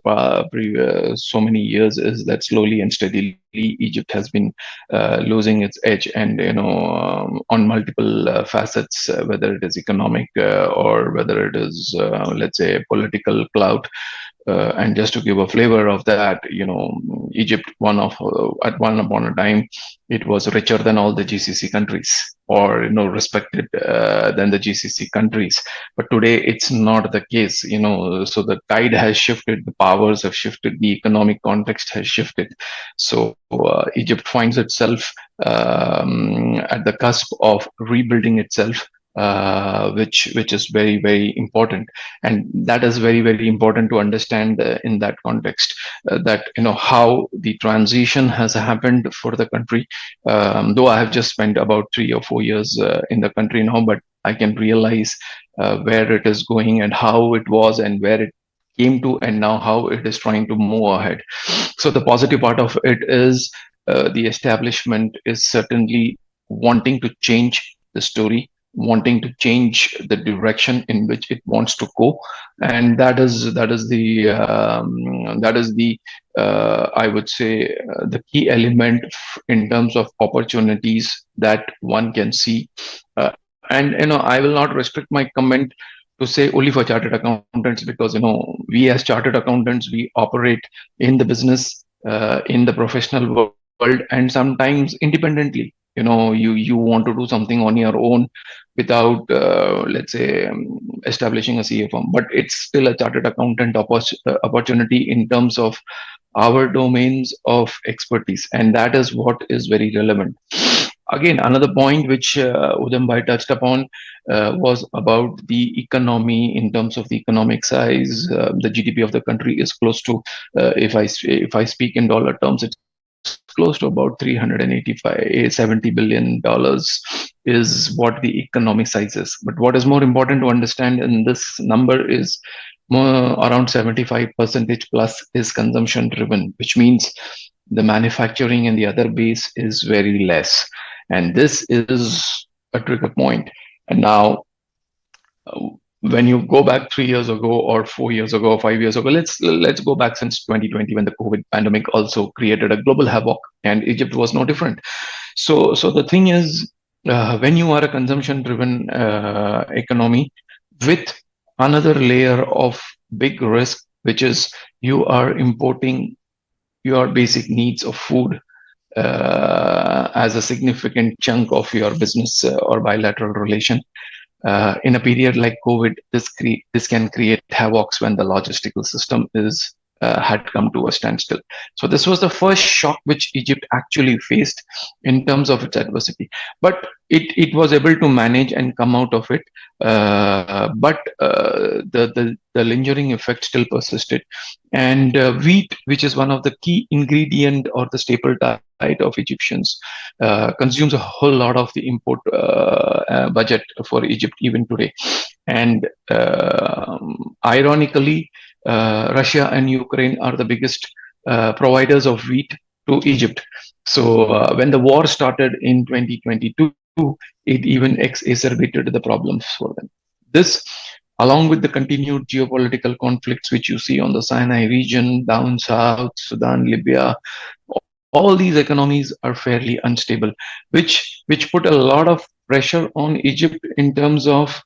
previous so many years is that slowly and steadily Egypt has been losing its edge, and on multiple facets, whether it is economic or whether it is let's say political clout. And just to give a flavor of that, Egypt, at one upon a time, it was richer than all the GCC countries, or respected than the GCC countries. But today, it's not the case. So the tide has shifted, the powers have shifted, the economic context has shifted. So Egypt finds itself at the cusp of rebuilding itself. Which is very, very important, and that is very, very important to understand in that context, that how the transition has happened for the country. Though I have just spent about 3 or 4 years in the country now, but I can realize where it is going and how it was and where it came to, and now how it is trying to move ahead. So the positive part of it is the establishment is certainly wanting to change the story, wanting to change the direction in which it wants to go, and that is the I would say the key element in terms of opportunities that one can see. And I will not restrict my comment to say only for chartered accountants, because we as chartered accountants, we operate in the business, in the professional world, and sometimes independently. You want to do something on your own without let's say establishing a CA firm, but it's still a chartered accountant opportunity in terms of our domains of expertise, and that is what is very relevant. Again, another point which Udam Bhai touched upon was about the economy. In terms of the economic size, the GDP of the country is close to, if I speak in dollar terms, it's close to about 385-70 billion dollars is what the economic size is. But what is more important to understand in this number is around 75% plus is consumption driven, which means the manufacturing and the other base is very less, and this is a trigger point. And now when you go back 3 years ago or 4 years ago or 5 years ago, let's go back since 2020, when the COVID pandemic also created a global havoc, and Egypt was no different. So the thing is, when you are a consumption driven economy with another layer of big risk, which is you are importing your basic needs of food as a significant chunk of your business or bilateral relation. In a period like COVID, this can create havocs when the logistical system had come to a standstill. So this was the first shock which Egypt actually faced in terms of its adversity. But it was able to manage and come out of it. But the lingering effect still persisted. And wheat, which is one of the key ingredient or the staple diet of Egyptians, consumes a whole lot of the import budget for Egypt even today. And ironically, Russia and Ukraine are the biggest providers of wheat to Egypt. So when the war started in 2022, it even exacerbated the problems for them. This, along with the continued geopolitical conflicts which you see on the Sinai region, down south, Sudan, Libya, all these economies are fairly unstable, which put a lot of pressure on Egypt in terms of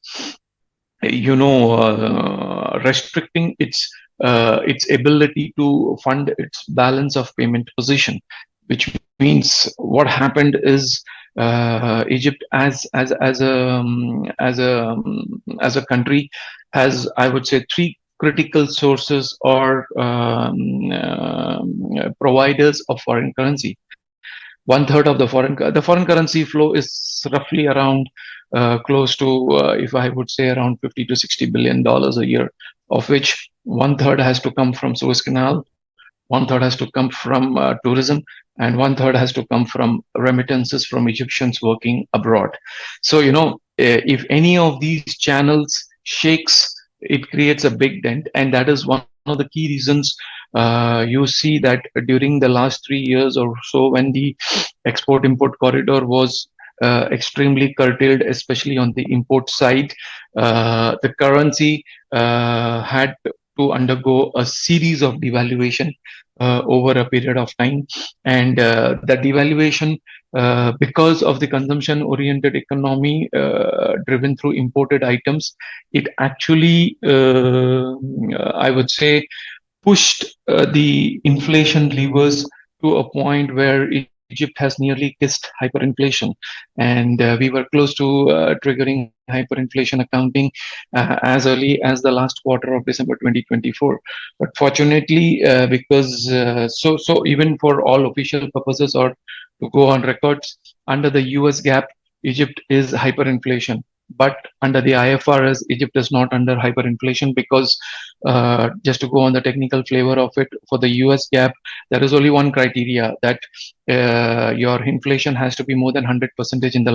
restricting its ability to fund its balance of payment position, which means what happened is Egypt as a country has, I would say, three critical sources or providers of foreign currency. One third of the foreign currency flow is roughly around close to, if I would say, around 50 to 60 billion dollars a year, of which one third has to come from Suez Canal, one third has to come from tourism, and one third has to come from remittances from Egyptians working abroad. So, if any of these channels shakes, it creates a big dent, and that is one of the key reasons you see that during the last 3 years or so, when the export-import corridor was extremely curtailed, especially on the import side, the currency had to undergo a series of devaluation over a period of time, and that devaluation, because of the consumption-oriented economy driven through imported items, it actually, I would say, pushed the inflation levers to a point where Egypt has nearly kissed hyperinflation, and we were close to triggering hyperinflation accounting as early as the last quarter of December 2024. But fortunately, because so even for all official purposes or to go on records, under the US GAAP, Egypt is hyperinflation. But under the IFRS, Egypt is not under hyperinflation because, just to go on the technical flavor of it, for the US GAAP, there is only one criteria, that your inflation has to be more than 100% in the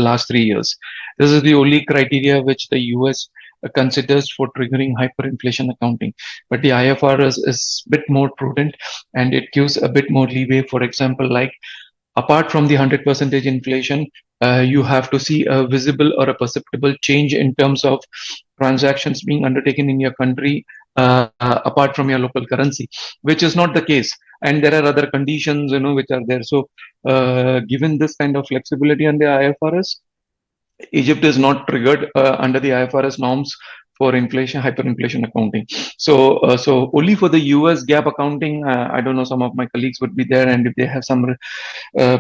last 3 years. This is the only criteria which the US considers for triggering hyperinflation accounting. But the IFRS is a bit more prudent, and it gives a bit more leeway. For example, like, apart from the 100% inflation, you have to see a visible or a perceptible change in terms of transactions being undertaken in your country apart from your local currency, which is not the case. And there are other conditions, which are there. So, given this kind of flexibility on the IFRS, Egypt is not triggered under the IFRS norms for hyperinflation accounting. So only for the US GAAP accounting, I don't know, some of my colleagues would be there, and if they have some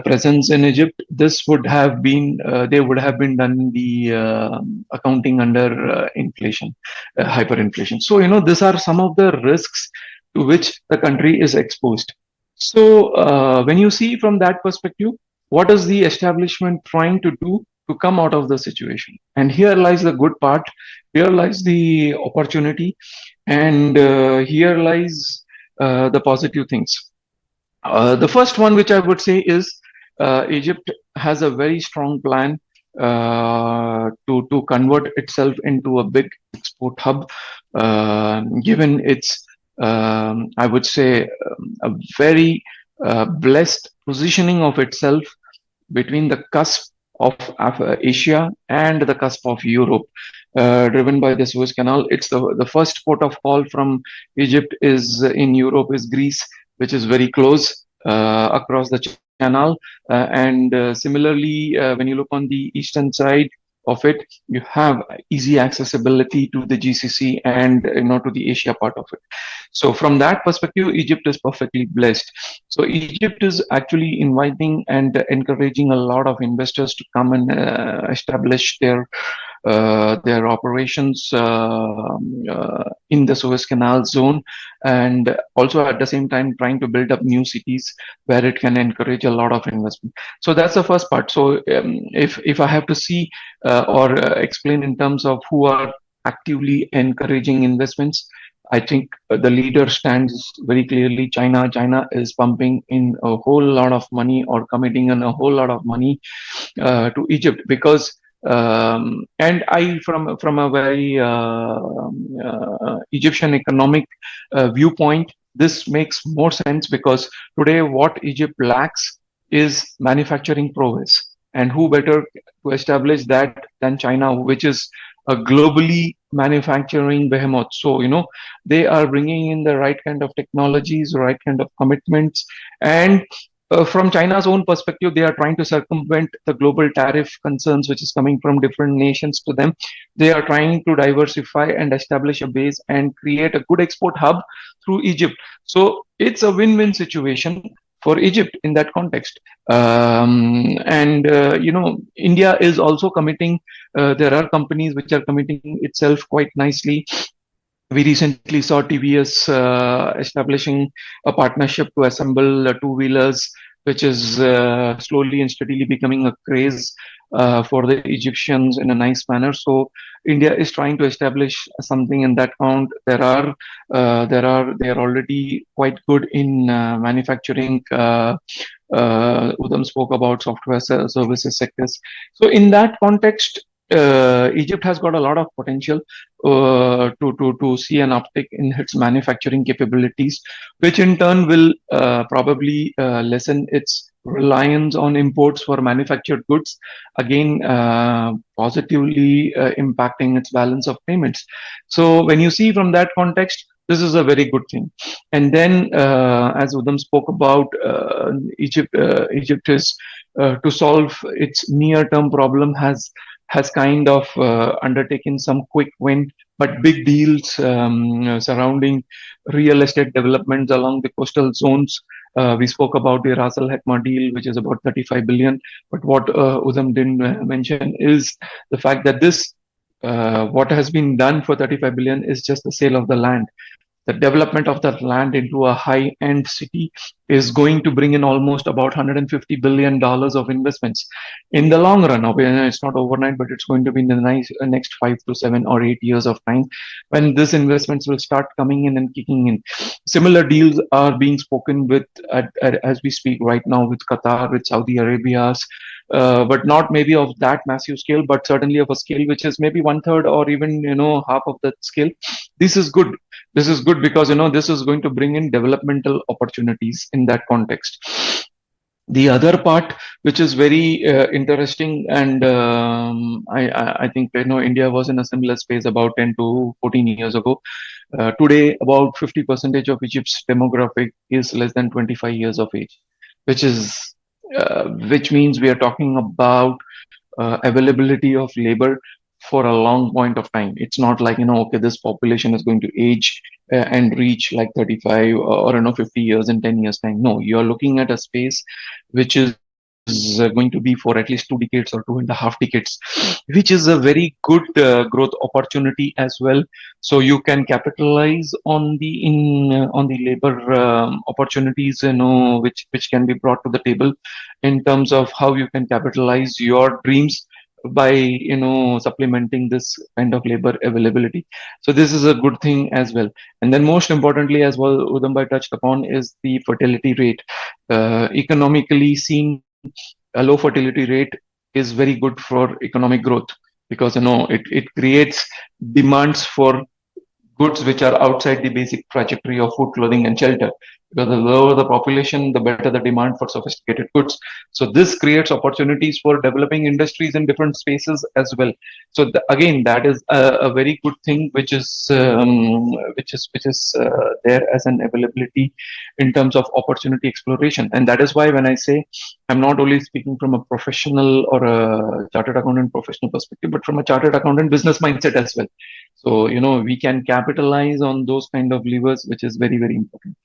presence in Egypt, this would have been, they would have been done the accounting under inflation, hyperinflation. So, these are some of the risks to which the country is exposed. So when you see from that perspective, what is the establishment trying to do to come out of the situation? And here lies the good part, here lies the opportunity, and here lies the positive things. The first one, which I would say, is Egypt has a very strong plan to convert itself into a big export hub, given its, I would say, a very blessed positioning of itself between the cusp of Asia and the cusp of Europe, driven by the Suez Canal. It's the first port of call from Egypt is in Europe is Greece, which is very close across the canal. And similarly, when you look on the eastern side of it, you have easy accessibility to the GCC and to the Asia part of it. So from that perspective, Egypt is perfectly blessed. So Egypt is actually inviting and encouraging a lot of investors to come and establish their operations in the Suez Canal zone, and also at the same time trying to build up new cities where it can encourage a lot of investment. So that's the first part. So if I have to see or explain in terms of who are actively encouraging investments, I think the leader stands very clearly China. China is pumping in a whole lot of money or committing in a whole lot of money to Egypt, because and I, from a very Egyptian economic viewpoint, this makes more sense, because today what Egypt lacks is manufacturing prowess. And who better to establish that than China, which is a globally manufacturing behemoth. So, they are bringing in the right kind of technologies, right kind of commitments. And from China's own perspective, they are trying to circumvent the global tariff concerns, which is coming from different nations to them. They are trying to diversify and establish a base and create a good export hub through Egypt. So it's a win-win situation for Egypt in that context. And India is also committing. There are companies which are committing itself quite nicely. We recently saw TVS establishing a partnership to assemble two-wheelers, which is slowly and steadily becoming a craze for the Egyptians in a nice manner. So India is trying to establish something in that count. They are already quite good in manufacturing. Udam spoke about software services sectors. So in that context, Egypt has got a lot of potential to see an uptick in its manufacturing capabilities, which in turn will probably lessen its reliance on imports for manufactured goods, again positively impacting its balance of payments. So when you see from that context, this is a very good thing. And then, as Udam spoke about, Egypt is to solve its near-term problem has kind of undertaken some quick win, but big deals surrounding real estate developments along the coastal zones. We spoke about the Ras Al Khaimah deal, which is about 35 billion. But what Udam didn't mention is the fact that this, what has been done for 35 billion is just the sale of the land. The development of that land into a high-end city is going to bring in almost about $150 billion of investments in the long run. It's not overnight, but it's going to be in the next 5 to 7 or 8 years of time when these investments will start coming in and kicking in. Similar deals are being spoken with as we speak right now with Qatar, with Saudi Arabia's, but not maybe of that massive scale, but certainly of a scale which is maybe 1/3 or even half of that scale. This is good. This is good because this is going to bring in developmental opportunities in that context. The other part, which is very interesting, and I think India was in a similar space about 10 to 14 years ago. Today, about 50% of Egypt's demographic is less than 25 years of age, which means we are talking about availability of labor for a long point of time. It's not like okay, this population is going to age and reach like 35 or 50 years in 10 years time. No, you're looking at a space which is going to be for at least 2 decades or 2.5 decades, which is a very good growth opportunity as well. So you can capitalize on the labor opportunities, which can be brought to the table in terms of how you can capitalize your dreams by supplementing this kind of labor availability. So this is a good thing as well. And then most importantly as well, Udam touched upon, is the fertility rate. Economically seen, a low fertility rate is very good for economic growth because it creates demands for goods which are outside the basic trajectory of food, clothing, and shelter. Because the lower the population, the better the demand for sophisticated goods. So this creates opportunities for developing industries in different spaces as well. So again, that is a very good thing, which is there as an availability in terms of opportunity exploration. And that is why when I say, I'm not only speaking from a professional or a chartered accountant professional perspective, but from a chartered accountant business mindset as well. So we can capitalize on those kind of levers, which is very, very important.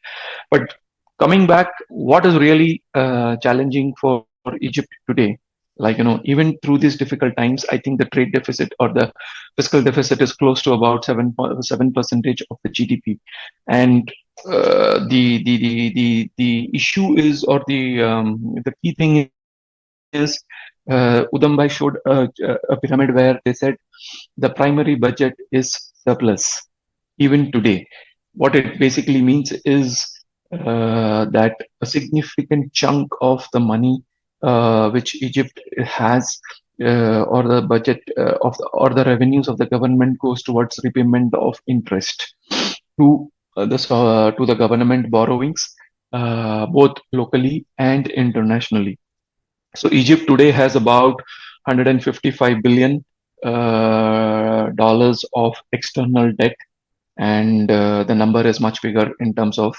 But coming back, what is really challenging for Egypt today? Like, even through these difficult times, I think the trade deficit or the fiscal deficit is close to about 7% of the GDP. And the issue is, or the key thing is, Udam Bhai showed a pyramid where they said the primary budget is surplus. Even today, what it basically means is that a significant chunk of the money which Egypt has, or the budget or the revenues of the government, goes towards repayment of interest to the government borrowings, both locally and internationally. So Egypt today has about 155 billion dollars of external debt, and the number is much bigger in terms of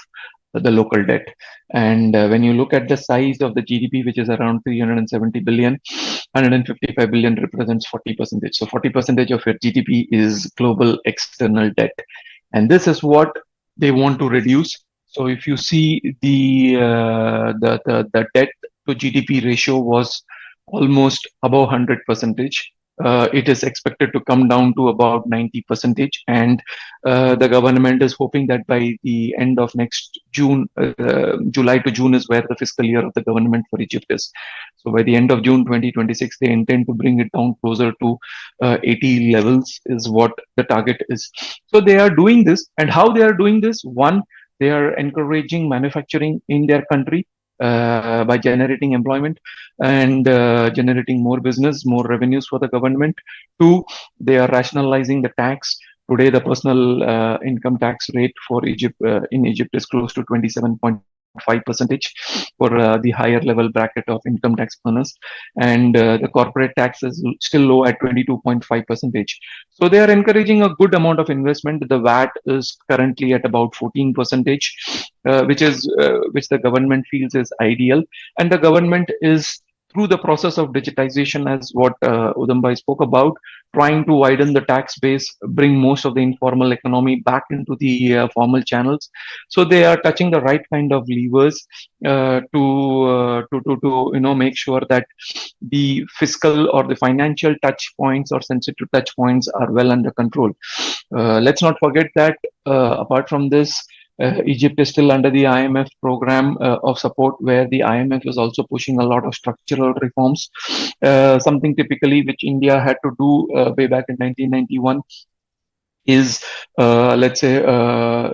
the local debt. And when you look at the size of the GDP, which is around 370 billion, 155 billion represents 40%. So 40% of your GDP is global external debt, and this is what they want to reduce. So if you see the debt to GDP ratio was almost above 100%. It is expected to come down to about 90%, and the government is hoping that by the end of next June, July to June is where the fiscal year of the government for Egypt is. So by the end of June 2026, they intend to bring it down closer to 80 levels is what the target is. So they are doing this, and how they are doing this? One, they are encouraging manufacturing in their country by generating employment and generating more business, more revenues for the government. Two, they are rationalizing the tax. Today, the personal income tax rate for Egypt in Egypt is close to 27.5% for the higher level bracket of income tax earners, and the corporate tax is still low at 22.5%. So they are encouraging a good amount of investment. The VAT is currently at about 14%, which the government feels is ideal, and the government is through the process of digitization, as what Udambai spoke about, trying to widen the tax base, bring most of the informal economy back into the formal channels. So they are touching the right kind of levers to make sure that the fiscal or the financial touch points or sensitive touch points are well under control. Let's not forget that apart from this, Egypt is still under the IMF program of support, where the IMF is also pushing a lot of structural reforms, something typically which India had to do way back in 1991 is, let's say,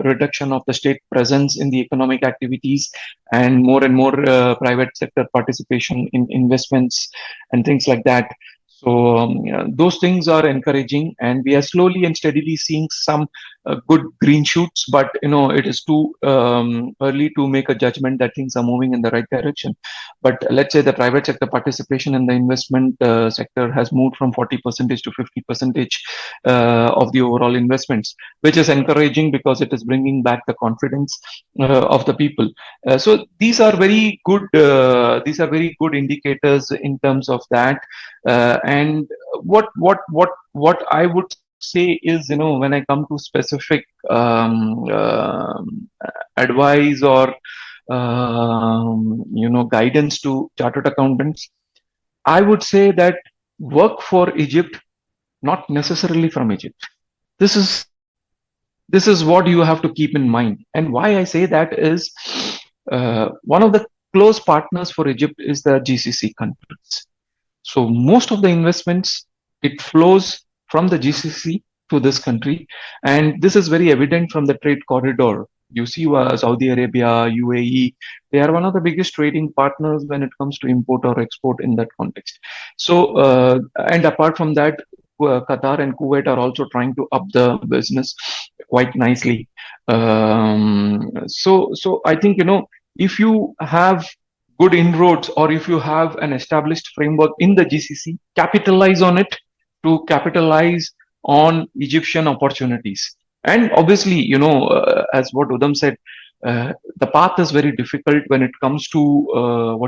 reduction of the state presence in the economic activities and more private sector participation in investments and things like that. So those things are encouraging, and we are slowly and steadily seeing some good green shoots. But it is too early to make a judgment that things are moving in the right direction. But let's say the private sector participation in the investment sector has moved from 40% to 50% of the overall investments, which is encouraging because it is bringing back the confidence of the people. So these are very good. These are very good indicators in terms of that. And what I would say is, when I come to specific advice or guidance to chartered accountants, I would say that work for Egypt, not necessarily from Egypt. This is what you have to keep in mind. And why I say that is, one of the close partners for Egypt is the GCC countries. So most of the investments, it flows from the GCC to this country, and this is very evident from the trade corridor. You see, Saudi Arabia, UAE, they are one of the biggest trading partners when it comes to import or export in that context. So, and apart from that, Qatar and Kuwait are also trying to up the business quite nicely. So I think, if you have good inroads, or if you have an established framework in the GCC, capitalize on it to capitalize on Egyptian opportunities. And obviously, as what Udam said, the path is very difficult when it comes to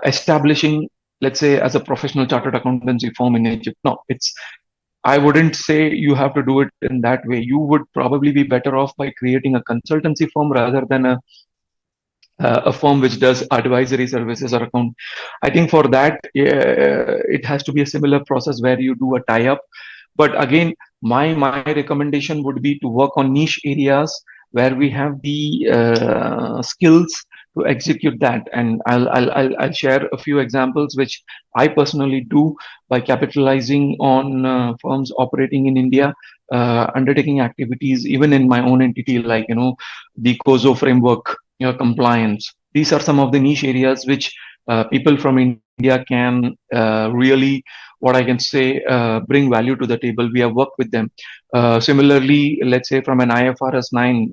establishing, let's say, as a professional chartered accountancy firm in Egypt. No, I wouldn't say you have to do it in that way. You would probably be better off by creating a consultancy firm rather than a firm which does advisory services or account. I think for that, it has to be a similar process where you do a tie-up. But again, my recommendation would be to work on niche areas where we have the skills to execute that. And I'll share a few examples which I personally do by capitalizing on firms operating in India, undertaking activities even in my own entity, like the COSO framework, compliance. These are some of the niche areas which people from India can really, what I can say, bring value to the table. We have worked with them. Similarly, let's say from an IFRS 9,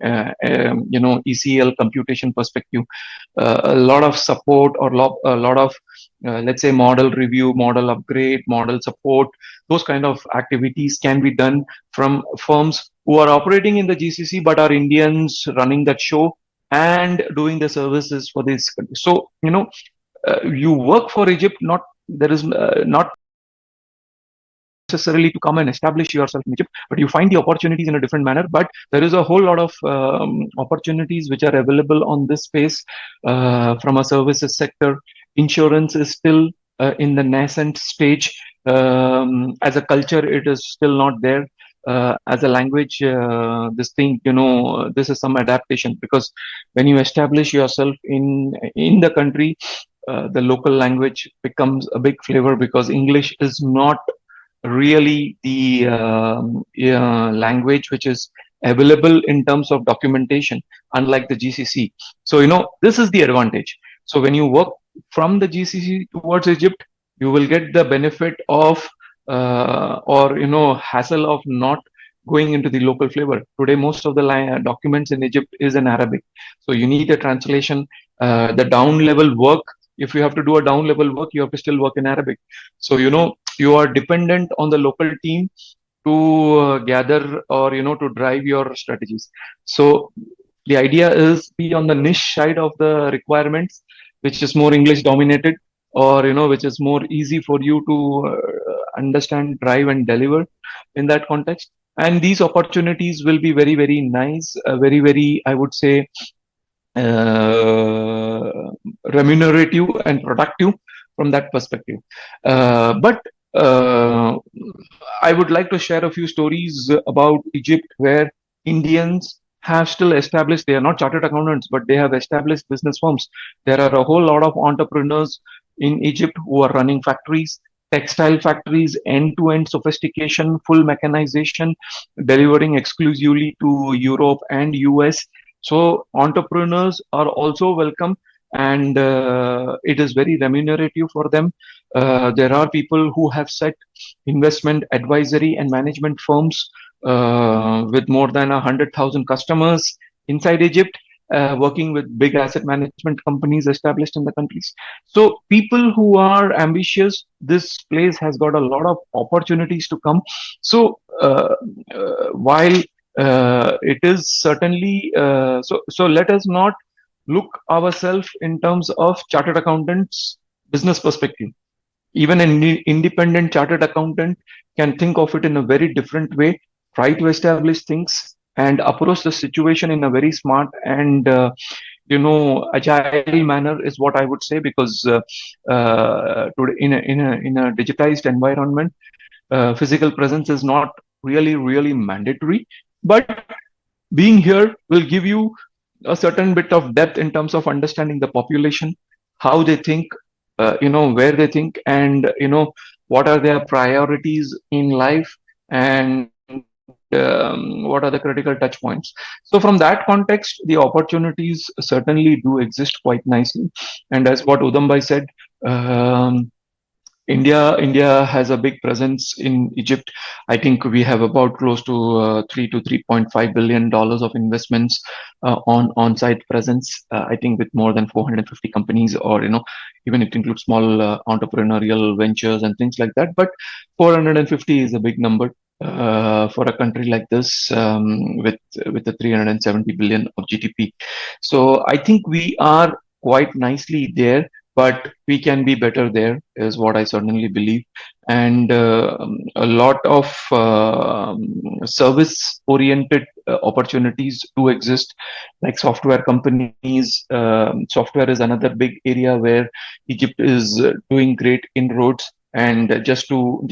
ECL computation perspective, a lot of support or a lot of let's say model review, model upgrade, model support. Those kind of activities can be done from firms who are operating in the GCC but are Indians running that show and doing the services for this country. So you work for Egypt, not there is not necessarily to come and establish yourself in Egypt, but you find the opportunities in a different manner. But there is a whole lot of opportunities which are available on this space from a services sector. Insurance is still in the nascent stage. As a culture, it is still not there. As a language, this thing, this is some adaptation, because when you establish yourself in the country, the local language becomes a big flavor, because English is not really the language which is available in terms of documentation, unlike the GCC. So this is the advantage. So when you work from the GCC towards Egypt, you will get the benefit of hassle of not going into the local flavor. Today, most of the documents in Egypt is in Arabic, so you need a translation. The down level work, if you have to do a down level work, you have to still work in Arabic. So you are dependent on the local team to gather or to drive your strategies. So the idea is be on the niche side of the requirements, which is more English dominated, or which is more easy for you to understand, drive, and deliver in that context. And these opportunities will be very, very nice, very, very, I would say, remunerative and productive from that perspective. But I would like to share a few stories about Egypt where Indians have still established, they are not chartered accountants, but they have established business firms. There are a whole lot of entrepreneurs in Egypt who are running factories, textile factories, end-to-end sophistication, full mechanization, delivering exclusively to Europe and US. So entrepreneurs are also welcome, and it is very remunerative for them. There are people who have set investment advisory and management firms with more than 100,000 customers inside Egypt, working with big asset management companies established in the countries. So people who are ambitious, this place has got a lot of opportunities to come. So while it is certainly so let us not look ourselves in terms of chartered accountants business perspective. Even an independent chartered accountant can think of it in a very different way, try to establish things and approach the situation in a very smart and agile manner is what I would say, because today in a digitized environment, physical presence is not really mandatory, but being here will give you a certain bit of depth in terms of understanding the population, how they think, where they think, and what are their priorities in life, and what are the critical touch points. So from that context, the opportunities certainly do exist quite nicely. And as what Udambhai said, India has a big presence in Egypt. I think we have about close to $3 to $3.5 billion of investments on-site presence. I think with more than 450 companies, or even it includes small entrepreneurial ventures and things like that. But 450 is a big number for a country like this, with the 370 billion of GDP. So I think we are quite nicely there, but we can be better there, is what I certainly believe. And a lot of service oriented opportunities do exist, like software companies. Software is another big area where Egypt is doing great inroads. And just to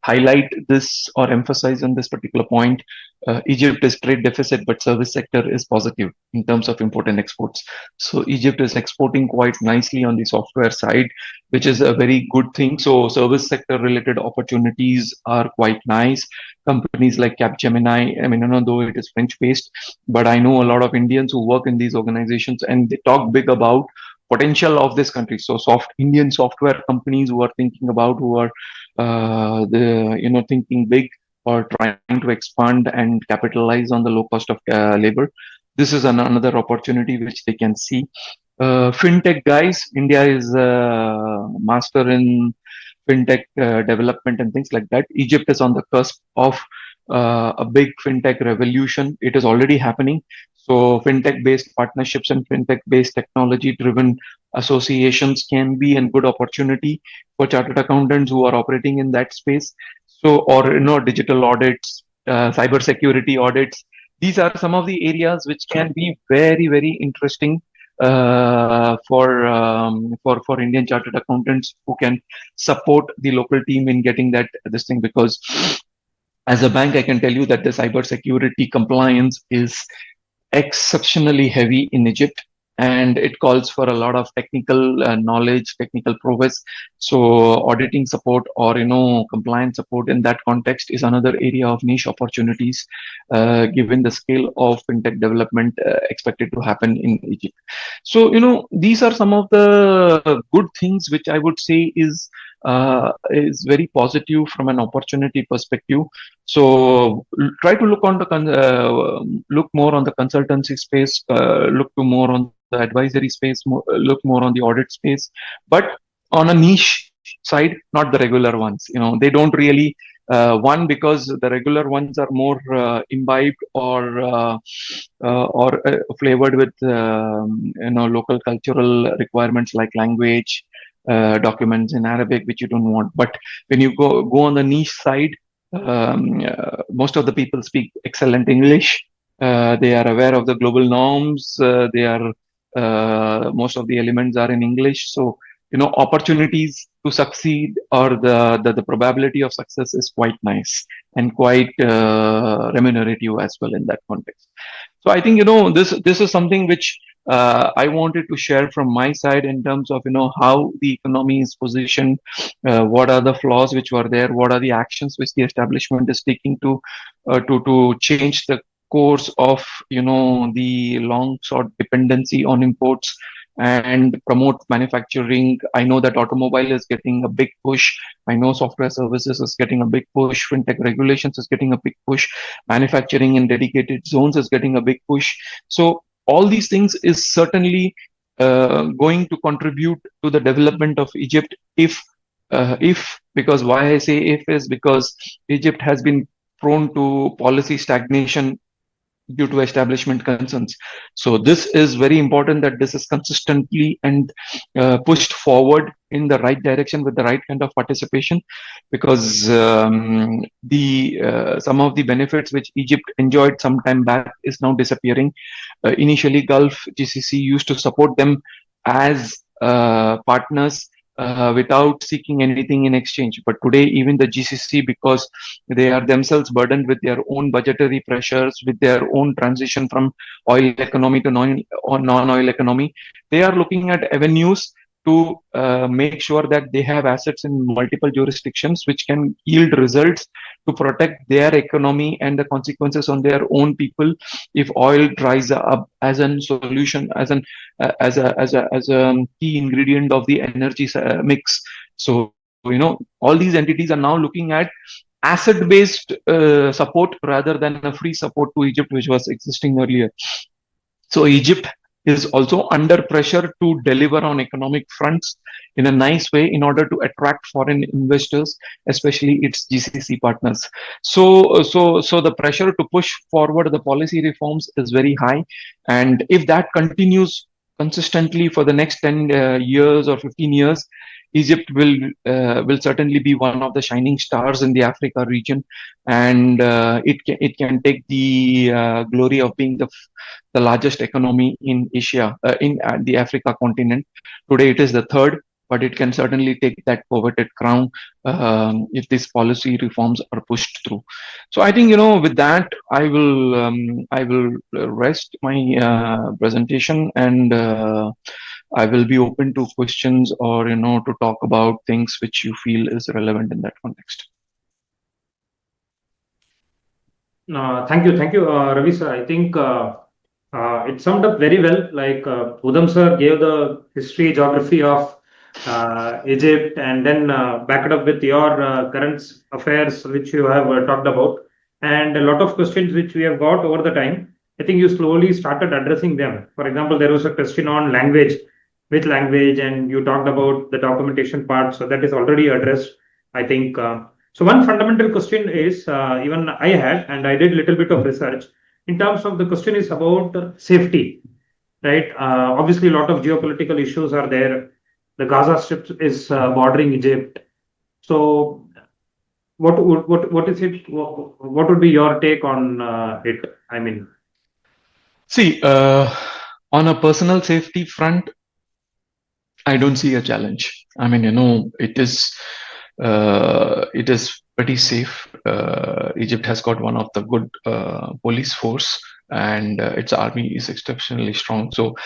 highlight this or emphasize on this particular point, Egypt is trade deficit, but service sector is positive in terms of import and exports. So Egypt is exporting quite nicely on the software side, which is a very good thing. So service sector related opportunities are quite nice. Companies like Capgemini, I mean, though it is French based, but I know a lot of Indians who work in these organizations, and they talk big about potential of this country. So Indian software companies who are thinking about, who are thinking big or trying to expand and capitalize on the low cost of labor, this is another opportunity which they can see. Fintech guys. India is master in fintech development and things like that. Egypt is on the cusp of a big fintech revolution. It is already happening. So fintech based partnerships and fintech based technology driven associations can be a good opportunity for chartered accountants who are operating in that space. So, or digital audits, cyber security audits. These are some of the areas which can be very, very interesting for Indian chartered accountants who can support the local team in getting that this thing. Because as a bank, I can tell you that the cyber security compliance is exceptionally heavy in Egypt, and it calls for a lot of technical knowledge, technical prowess. So auditing support or compliance support in that context is another area of niche opportunities, given the scale of fintech development expected to happen in Egypt. So these are some of the good things which I would say is very positive from an opportunity perspective. So try to look more on the consultancy space, look to more on the advisory space, look more on the audit space, but on a niche side, not the regular ones. They don't really because the regular ones are more imbibed or flavored with local cultural requirements like language, documents in Arabic, which you don't want. But when you go on the niche side, most of the people speak excellent English. They are aware of the global norms. Most of the elements are in English. So opportunities to succeed or the probability of success is quite nice and quite remunerative as well in that context. So I think this is something which I wanted to share from my side in terms of how the economy is positioned, what are the flaws which were there, what are the actions which the establishment is taking to change the course of the long sought dependency on imports and promote manufacturing. I know that automobile is getting a big push. I know software services is getting a big push. Fintech regulations is getting a big push. Manufacturing in dedicated zones is getting a big push. So all these things is certainly going to contribute to the development of Egypt if because why I say if is because Egypt has been prone to policy stagnation due to establishment concerns. So this is very important that this is consistently and pushed forward in the right direction with the right kind of participation, because some of the benefits which Egypt enjoyed some time back is now disappearing. Initially, Gulf GCC used to support them as partners without seeking anything in exchange. But today, even the GCC, because they are themselves burdened with their own budgetary pressures, with their own transition from oil economy to non-oil economy, they are looking at avenues to make sure that they have assets in multiple jurisdictions which can yield results to protect their economy and the consequences on their own people if oil dries up as a solution, as a key ingredient of the energy mix. So all these entities are now looking at asset-based support rather than a free support to Egypt, which was existing earlier. So Egypt is also under pressure to deliver on economic fronts in a nice way in order to attract foreign investors, especially its GCC partners. So the pressure to push forward the policy reforms is very high, and if that continues consistently for the next 10 years or 15 years, Egypt will certainly be one of the shining stars in the Africa region, and it can take the glory of being the largest economy in Asia, in the Africa continent. Today it is the third, but it can certainly take that coveted crown if these policy reforms are pushed through. So I think with that I will rest my presentation, and I will be open to questions or to talk about things which you feel is relevant in that context. Thank you, Ravi sir. I think it summed up very well. Like Udam sir gave the history, geography of Egypt, and then backed up with your current affairs, which you have talked about, and a lot of questions which we have got over the time. I think you slowly started addressing them. For example, there was a question on language, which language, and you talked about the documentation part. So that is already addressed. I think so. One fundamental question is even I had, and I did a little bit of research in terms of the question is about safety, right? Obviously, a lot of geopolitical issues are there. The Gaza Strip is bordering Egypt. So, what is it? What would be your take on it? I mean, See, on a personal safety front, I don't see a challenge. I mean, it is pretty safe. Egypt has got one of the good police force, and its army is exceptionally strong. So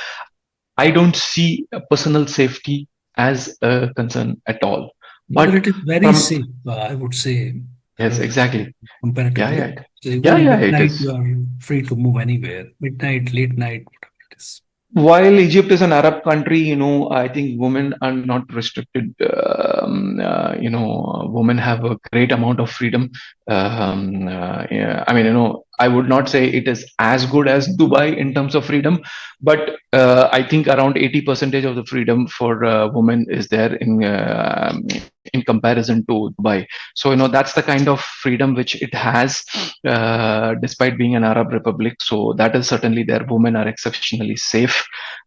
I don't see personal safety as a concern at all. But But it is very from safe, I would say, yes, uh, exactly. Yeah, comparatively. yeah, So yeah, even yeah. It midnight, is. you are free to move anywhere. Midnight, late night, whatever it is. While Egypt is an Arab country, I think women are not restricted. Women have a great amount of freedom. Yeah, I mean, I would not say it is as good as Dubai in terms of freedom, but I think around 80% of the freedom for women is there in comparison to Dubai. So, that's the kind of freedom which it has, despite being an Arab republic. So that is certainly there. Women are exceptionally safe.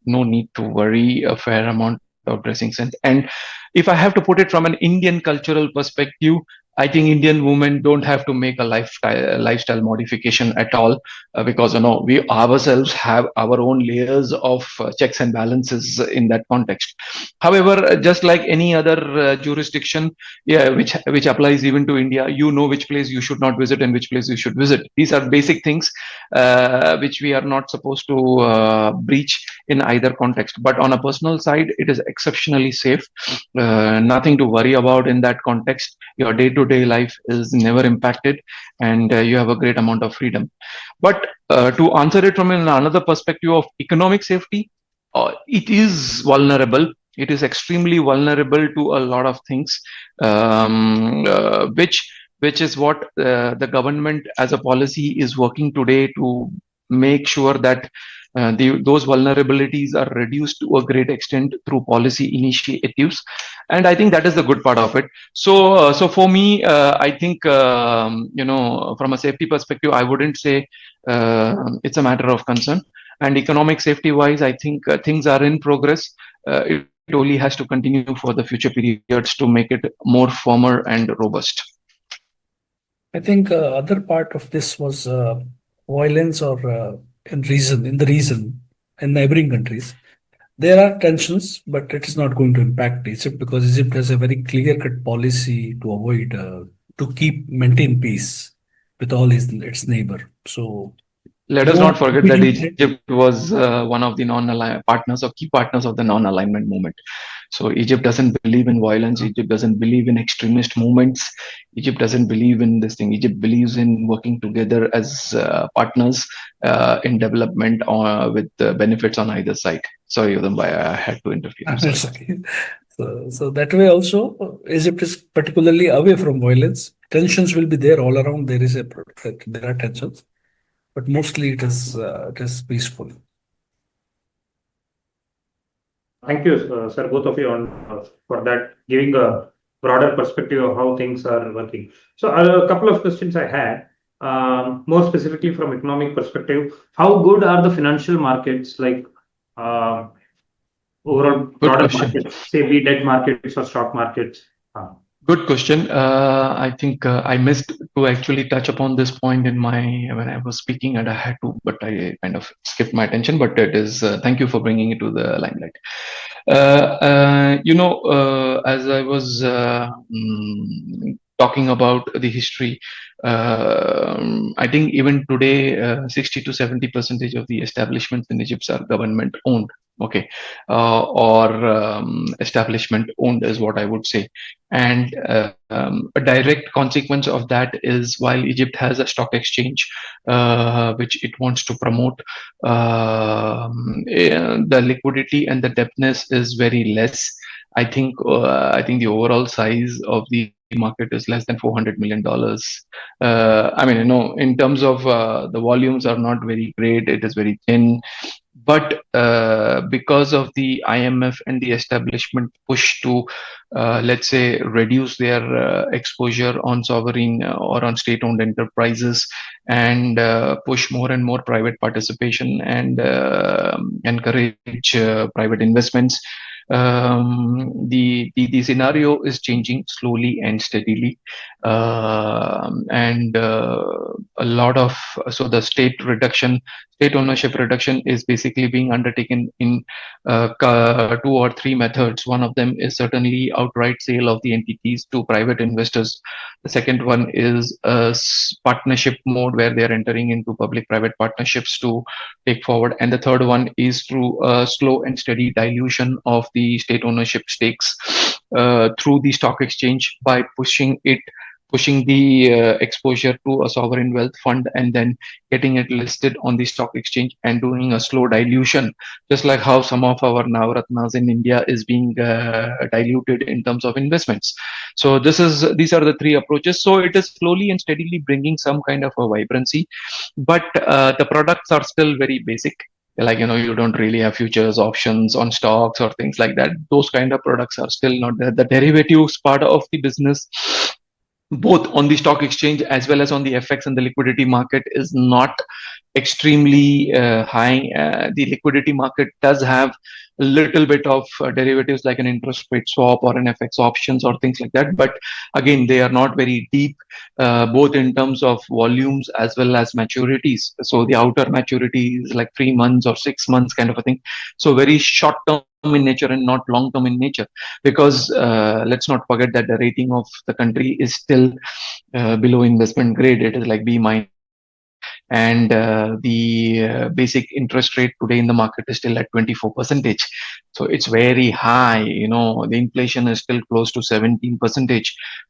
No need to worry a fair amount of dressing sense. And if I have to put it from an Indian cultural perspective, I think Indian women don't have to make a lifestyle modification at all, because we ourselves have our own layers of checks and balances in that context. However, just like any other jurisdiction, yeah, which applies even to India, which place you should not visit and which place you should visit. These are basic things which we are not supposed to breach in either context. But on a personal side, it is exceptionally safe. Nothing to worry about in that context. Your day-to-day life is never impacted, and you have a great amount of freedom. But to answer it from another perspective of economic safety, it is vulnerable. It is extremely vulnerable to a lot of things, which is what the government as a policy is working today to make sure that those vulnerabilities are reduced to a great extent through policy initiatives, and I think that is the good part of it. So for me, I think from a safety perspective, I wouldn't say it's a matter of concern. And economic safety wise, I think things are in progress. It only has to continue for the future periods to make it more firmer and robust. I think other part of this was violence or in the region, in neighboring countries. There are tensions, but it is not going to impact Egypt because Egypt has a very clear-cut policy to avoid, to maintain peace with all its neighbor. So Let us not forget that Egypt was one of the partners or key partners of the non-alignment movement. So Egypt doesn't believe in violence. Egypt doesn't believe in extremist movements. Egypt doesn't believe in this thing. Egypt believes in working together as partners in development with benefits on either side. Sorry, Udambai, I had to interfere. I'm sorry. Okay. So that way also, Egypt is particularly away from violence. Tensions will be there all around. There are tensions, but mostly it is peaceful. thank you, sir, both of you, for that, giving a broader perspective of how things are working. So, a couple of questions I had, more specifically from economic perspective. How good are the financial markets, like overall broader markets, say be debt markets or stock markets? Good question. I think I missed to actually touch upon this point when I was speaking, and I had to, but I kind of skipped my attention. But it is thank you for bringing it to the limelight. As I was talking about the history, I think even today, 60 to 70% of the establishments in Egypt are government owned. Okay, or establishment owned is what I would say. And a direct consequence of that is, while Egypt has a stock exchange, which it wants to promote, the liquidity and the depthness is very less. I think the overall size of the market is less than $400 million. I mean, in terms of the volumes are not very great. It is very thin. But because of the IMF and the establishment push to, let's say, reduce their exposure on sovereign or on state-owned enterprises and push more and more private participation and encourage private investments, the scenario is changing slowly and steadily, and a lot of the state ownership reduction is basically being undertaken in 2 or 3 methods. One of them is certainly outright sale of the entities to private investors. The second one is a partnership mode where they are entering into public-private partnerships to take forward, and the third one is through a slow and steady dilution of the state ownership stakes through the stock exchange by pushing the exposure to a sovereign wealth fund and then getting it listed on the stock exchange and doing a slow dilution, just like how some of our Navaratnas in India is being diluted in terms of investments. So these are the 3 approaches. So it is slowly and steadily bringing some kind of a vibrancy, but the products are still very basic. Like, you don't really have futures, options on stocks or things like that. Those kind of products are still not there. The derivatives part of the business, both on the stock exchange as well as on the FX and the liquidity market, is not extremely high. The liquidity market does have a little bit of derivatives like an interest rate swap or an FX options or things like that. But again, they are not very deep, both in terms of volumes as well as maturities. So the outer maturity is like 3 months or 6 months kind of a thing. So very short term in nature and not long term in nature, because let's not forget that the rating of the country is still below investment grade. It is like B-, and the basic interest rate today in the market is still at 24%. So it's very high. The inflation is still close to 17%.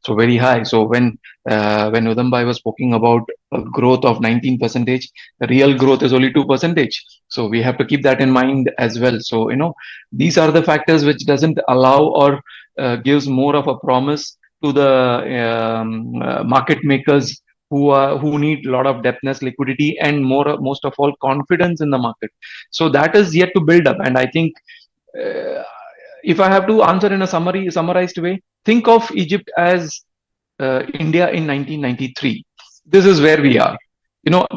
So very high. So when Udambhai was talking about a growth of 19%, the real growth is only 2%. So we have to keep that in mind as well. So these are the factors which doesn't allow or gives more of a promise to the market makers who need a lot of depthness, liquidity, and most of all confidence in the market. So that is yet to build up. And I think if I have to answer in a summarized way, think of Egypt as India in 1993. This is where we are,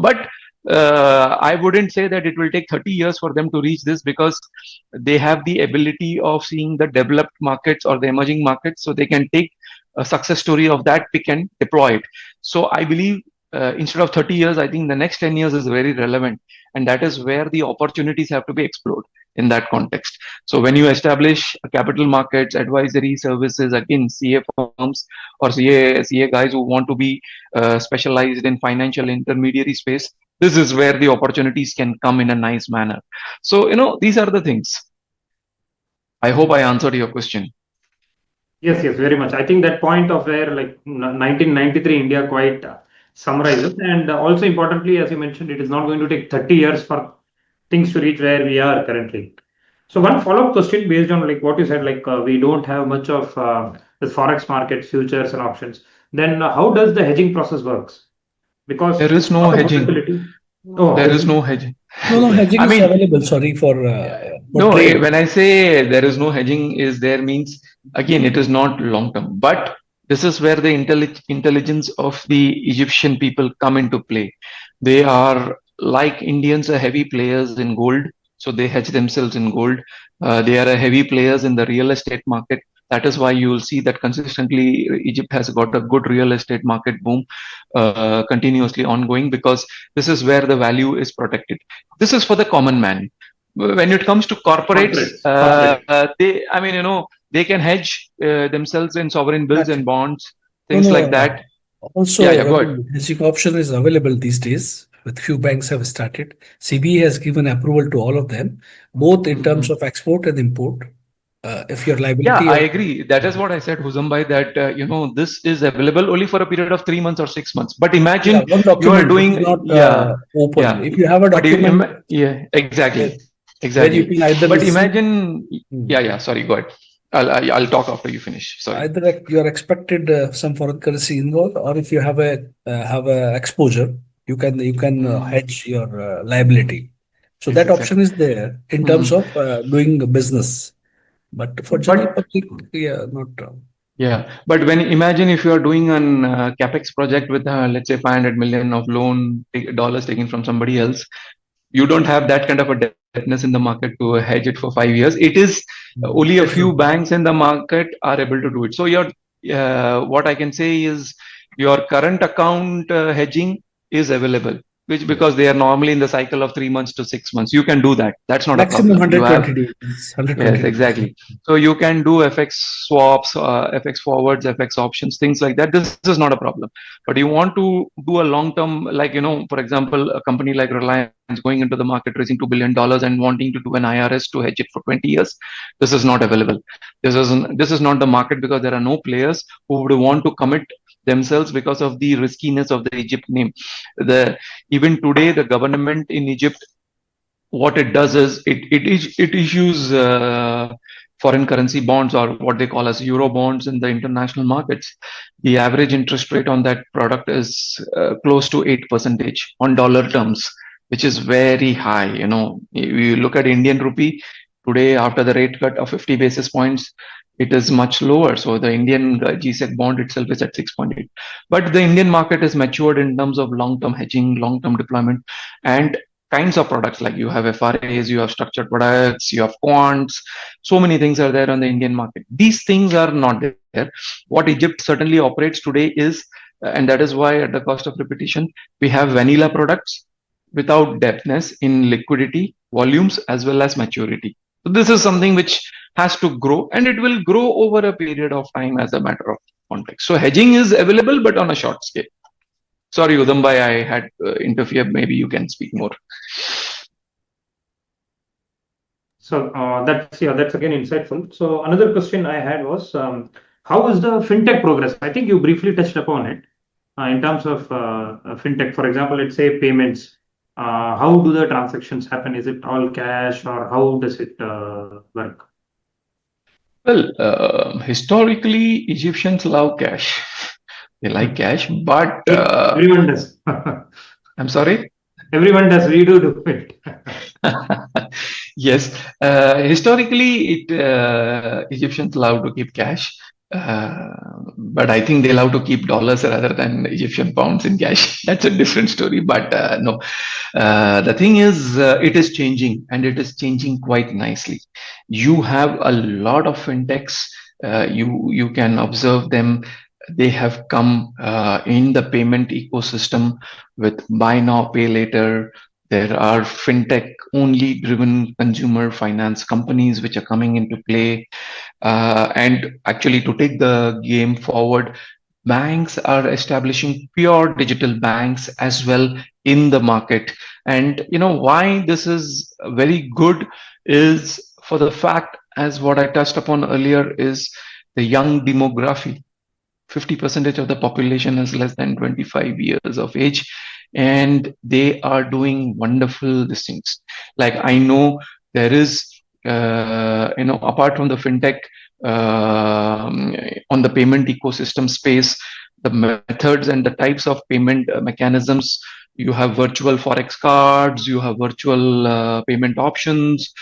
but I wouldn't say that it will take 30 years for them to reach this, because they have the ability of seeing the developed markets or the emerging markets, so they can take a success story of that, pick and deploy it. So I believe instead of 30 years, I think the next 10 years is very relevant, and that is where the opportunities have to be explored in that context. So when you establish capital markets, advisory services, again, CA firms or CA guys who want to be specialized in financial intermediary space, this is where the opportunities can come in a nice manner. So, these are the things. I hope I answered your question. Yes, very much. I think that point of where 1993 India quite summarizes, and also importantly, as you mentioned, it is not going to take 30 years for things to reach where we are currently. So one follow-up question based on what you said, we don't have much of the forex market, futures and options. Then how does the hedging process works? Because there is no hedging. There is no hedging. No, hedging is available. Sorry for no. trade. When I say there is no hedging, means again it is not long term. But this is where the intelligence of the Egyptian people come into play. They are like Indians, are heavy players in gold, so they hedge themselves in gold. They are heavy players in the real estate market. That is why you will see that consistently Egypt has got a good real estate market boom continuously ongoing, because this is where the value is protected. This is for the common man. When it comes to corporates, they can hedge themselves in sovereign bills and bonds, things like that. Also, hedging option is available these days. With few banks have started. CBE has given approval to all of them, both in terms of export and import. If your liability, I agree. That is what I said, Huzambhai, that this is available only for a period of 3 months or 6 months. But imagine you are doing open. If you have a document, exactly. But imagine, sorry, go ahead. I'll talk after you finish. Sorry. Either you are expected some foreign currency involved, or if you have a exposure, you can hedge your liability. So that Exactly. option is there in terms Mhm. of doing business. But for general But public, yeah, not. yeah, but when imagine if you are doing an capex project with let's say 500 million of dollars taken from somebody else, you don't have that kind of a debtness in the market to hedge it for 5 years. It is only a That's few true. banks in the market are able to do it. So your what I can say is your current account hedging is available, which Yes. because they are normally in the cycle of 3 months to 6 months. You can do that. That's not a Maximum problem. You have 120 days. Yes, 120 days. exactly. So you can do FX swaps, FX forwards, FX options, things like that. This is not a problem. But you want to do a long term, like, for example, a company like Reliance going into the market raising $2 billion and wanting to do an IRS to hedge it for 20 years. This is not available. This is not the market because there are no players who would want to commit themselves because of the riskiness of the Egypt name. Even today, the government in Egypt, what it does is it issues foreign currency bonds, or what they call as euro bonds, in the international markets. The average interest rate on that product is close to 8% on dollar terms, which is very high. You look at Indian rupee today, after the rate cut of 50 basis points, it is much lower. So the Indian GSEC bond itself is at 6.8. But the Indian market is matured in terms of long-term hedging, long-term deployment, and kinds of products. Like you have FRAs, you have structured products, you have quants. So many things are there on the Indian market. These things are not there. What Egypt certainly operates today is, and that is why, at the cost of repetition, we have vanilla products without depthness in liquidity, volumes, as well as maturity. So this is something which has to grow, and it will grow over a period of time as a matter of context. So hedging is available, but on a short scale. Sorry, Udambai, I had interfered. Maybe you can speak more. So that's again insightful. So another question I had was, how is the fintech progress? I think you briefly touched upon it in terms of fintech. For example, let's say payments. How do the transactions happen? Is it all cash, or how does it work? Well, historically, Egyptians love cash. They like cash, but Everyone does. I'm sorry. Everyone does. We do it. Yes, historically, Egyptians love to keep cash, but I think they love to keep dollars rather than Egyptian pounds in cash. That's a different story. But no, the thing is, it is changing, and it is changing quite nicely. You have a lot of fintechs. You can observe them. They have come in the payment ecosystem with buy now, pay later. There are fintech only driven consumer finance companies which are coming into play. And actually, to take the game forward, banks are establishing pure digital banks as well in the market. And why this is very good is for the fact, as what I touched upon earlier, is the young demography. 50% of the population is less than 25 years of age, and they are doing wonderful things. Like, I know there is apart from the fintech, on the payment ecosystem space, the methods and the types of payment mechanisms, you have virtual forex cards, you have virtual payment options.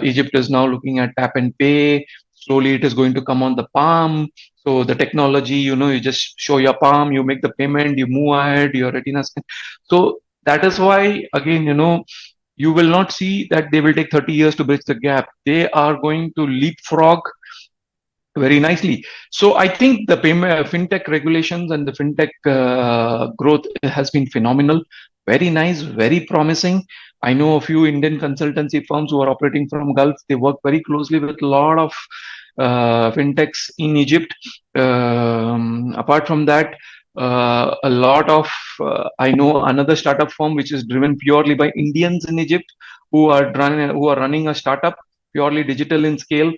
Egypt is now looking at tap and pay. Slowly it is going to come on the palm. So the technology, you just show your palm, you make the payment, you move ahead, your retina scan. So that is why, again, you will not see that they will take 30 years to bridge the gap. They are going to leapfrog very nicely. So I think the payment, fintech regulations and the fintech growth has been phenomenal, very nice, very promising. I know a few Indian consultancy firms who are operating from Gulf. They work very closely with a lot of fintechs in Egypt. Apart from that, a lot of I know another startup firm which is driven purely by Indians in Egypt who are running a startup purely digital in scale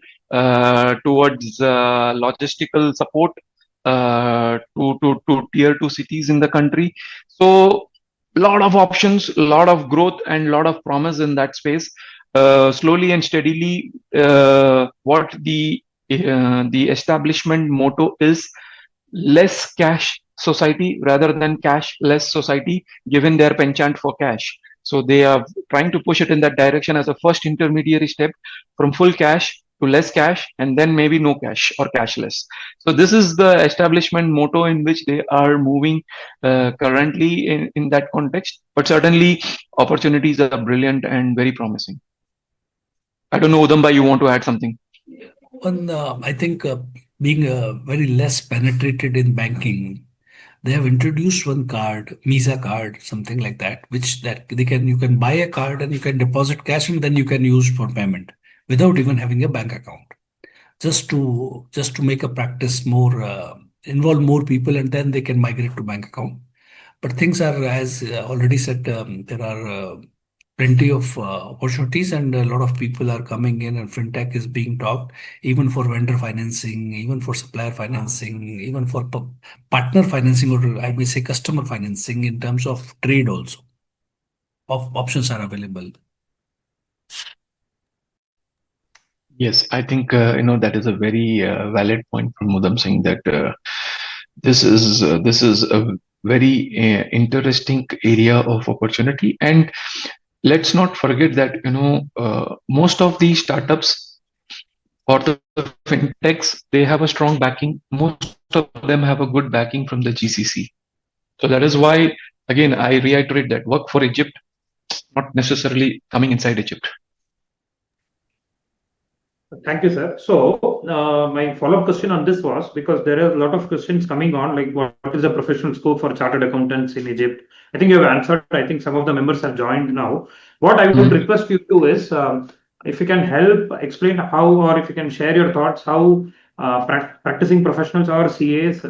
towards logistical support to tier 2 cities in the country. So a lot of options, a lot of growth, and a lot of promise in that space. Slowly and steadily, what the the establishment motto is less cash society rather than cash less society, given their penchant for cash. So they are trying to push it in that direction as a first intermediary step from full cash to less cash and then maybe no cash or cashless. So this is the establishment motto in which they are moving currently in that context. But certainly opportunities are brilliant and very promising. I don't know, Udamba, you want to add something? I think being very less penetrated in banking, they have introduced one card, Visa card, something like that, which that you can buy a card and you can deposit cash and then you can use for payment without even having a bank account. Just to make a practice more involve more people and then they can migrate to bank account. But things are, as already said, there are plenty of opportunities and a lot of people are coming in and fintech is being talked, even for vendor financing, even for supplier financing, even for partner financing, or I may say customer financing in terms of trade also. Options are available. Yes, I think that is a very valid point from Udam Singh, that this is a very interesting area of opportunity. And let's not forget that most of these startups or the fintechs, they have a strong backing. Most of them have a good backing from the GCC. So that is why, again, I reiterate that work for Egypt, not necessarily coming inside Egypt. Thank you, sir. So, my follow-up question on this was, because there are a lot of questions coming on, like what is the professional scope for chartered accountants in Egypt? I think you have answered. I think some of the members have joined now. What I would request you to do is, if you can help explain how, or if you can share your thoughts, how practicing professionals or CAs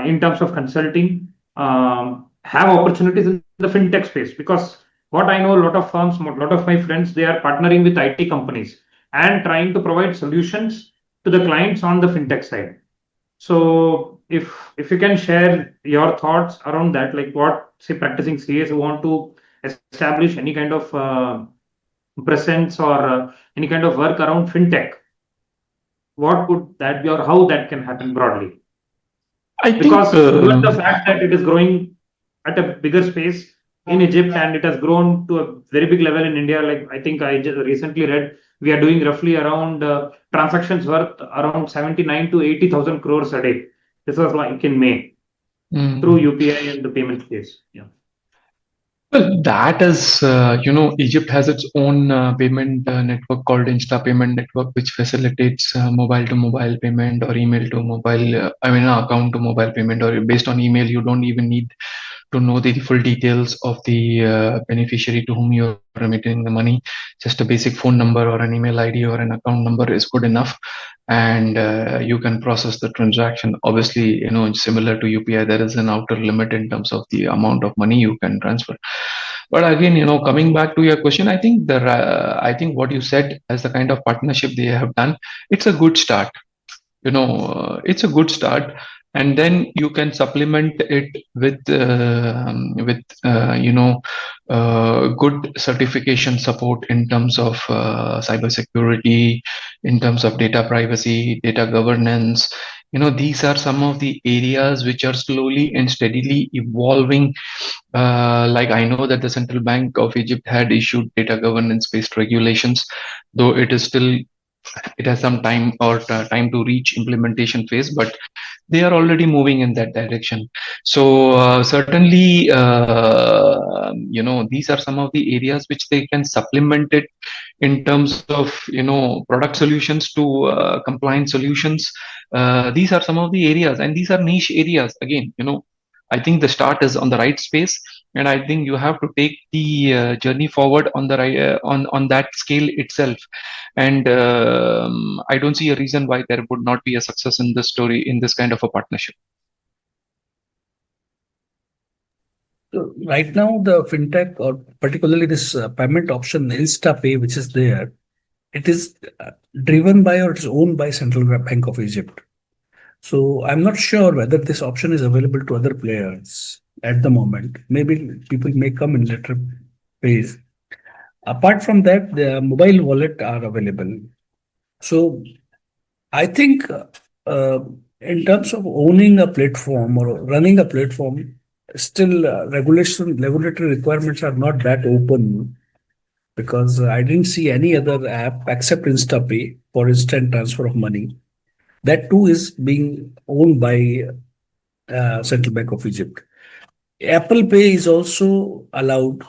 in terms of consulting have opportunities in the fintech space. Because what I know, a lot of firms, a lot of my friends, they are partnering with IT companies and trying to provide solutions to the clients on the fintech side. So if you can share your thoughts around that, like what, say, practicing CAs who want to establish any kind of presence or any kind of work around fintech, what would that be, or how that can happen broadly? Because given the fact that it is growing at a bigger space in Egypt and it has grown to a very big level in India, like I think I just recently read, we are doing roughly around transactions worth around 79 to 80,000 crores a day. This was like in May through UPI and the payment space. Yeah. Well, that is, Egypt has its own payment network called Insta Payment Network, which facilitates mobile to mobile payment or email to mobile, account to mobile payment, or based on email. You don't even need to know the full details of the beneficiary to whom you're remitting the money. Just a basic phone number or an email ID or an account number is good enough, and you can process the transaction. Obviously, similar to UPI, there is an outer limit in terms of the amount of money you can transfer. But again, coming back to your question, I think what you said as the kind of partnership they have done, it's a good start. It's a good start, and then you can supplement it with good certification support in terms of cybersecurity, in terms of data privacy, data governance. These are some of the areas which are slowly and steadily evolving. Like I know that the Central Bank of Egypt had issued data governance based regulations, though it has some time to reach implementation phase, but they are already moving in that direction. So certainly, these are some of the areas which they can supplement it in terms of product solutions to compliance solutions. These are some of the areas, and these are niche areas. Again, I think the start is on the right space, and I think you have to take the journey forward on the right on that scale itself. And I don't see a reason why there would not be a success in this story, in this kind of a partnership. So right now, the fintech, or particularly this payment option, InstaPay, which is there, it is driven by or it is owned by Central Bank of Egypt. So I'm not sure whether this option is available to other players at the moment. Maybe people may come in later phase. Apart from that, the mobile wallet are available. So I think in terms of owning a platform or running a platform, still regulatory requirements are not that open because I didn't see any other app except InstaPay for instant transfer of money. That too is being owned by Central Bank of Egypt. Apple Pay is also allowed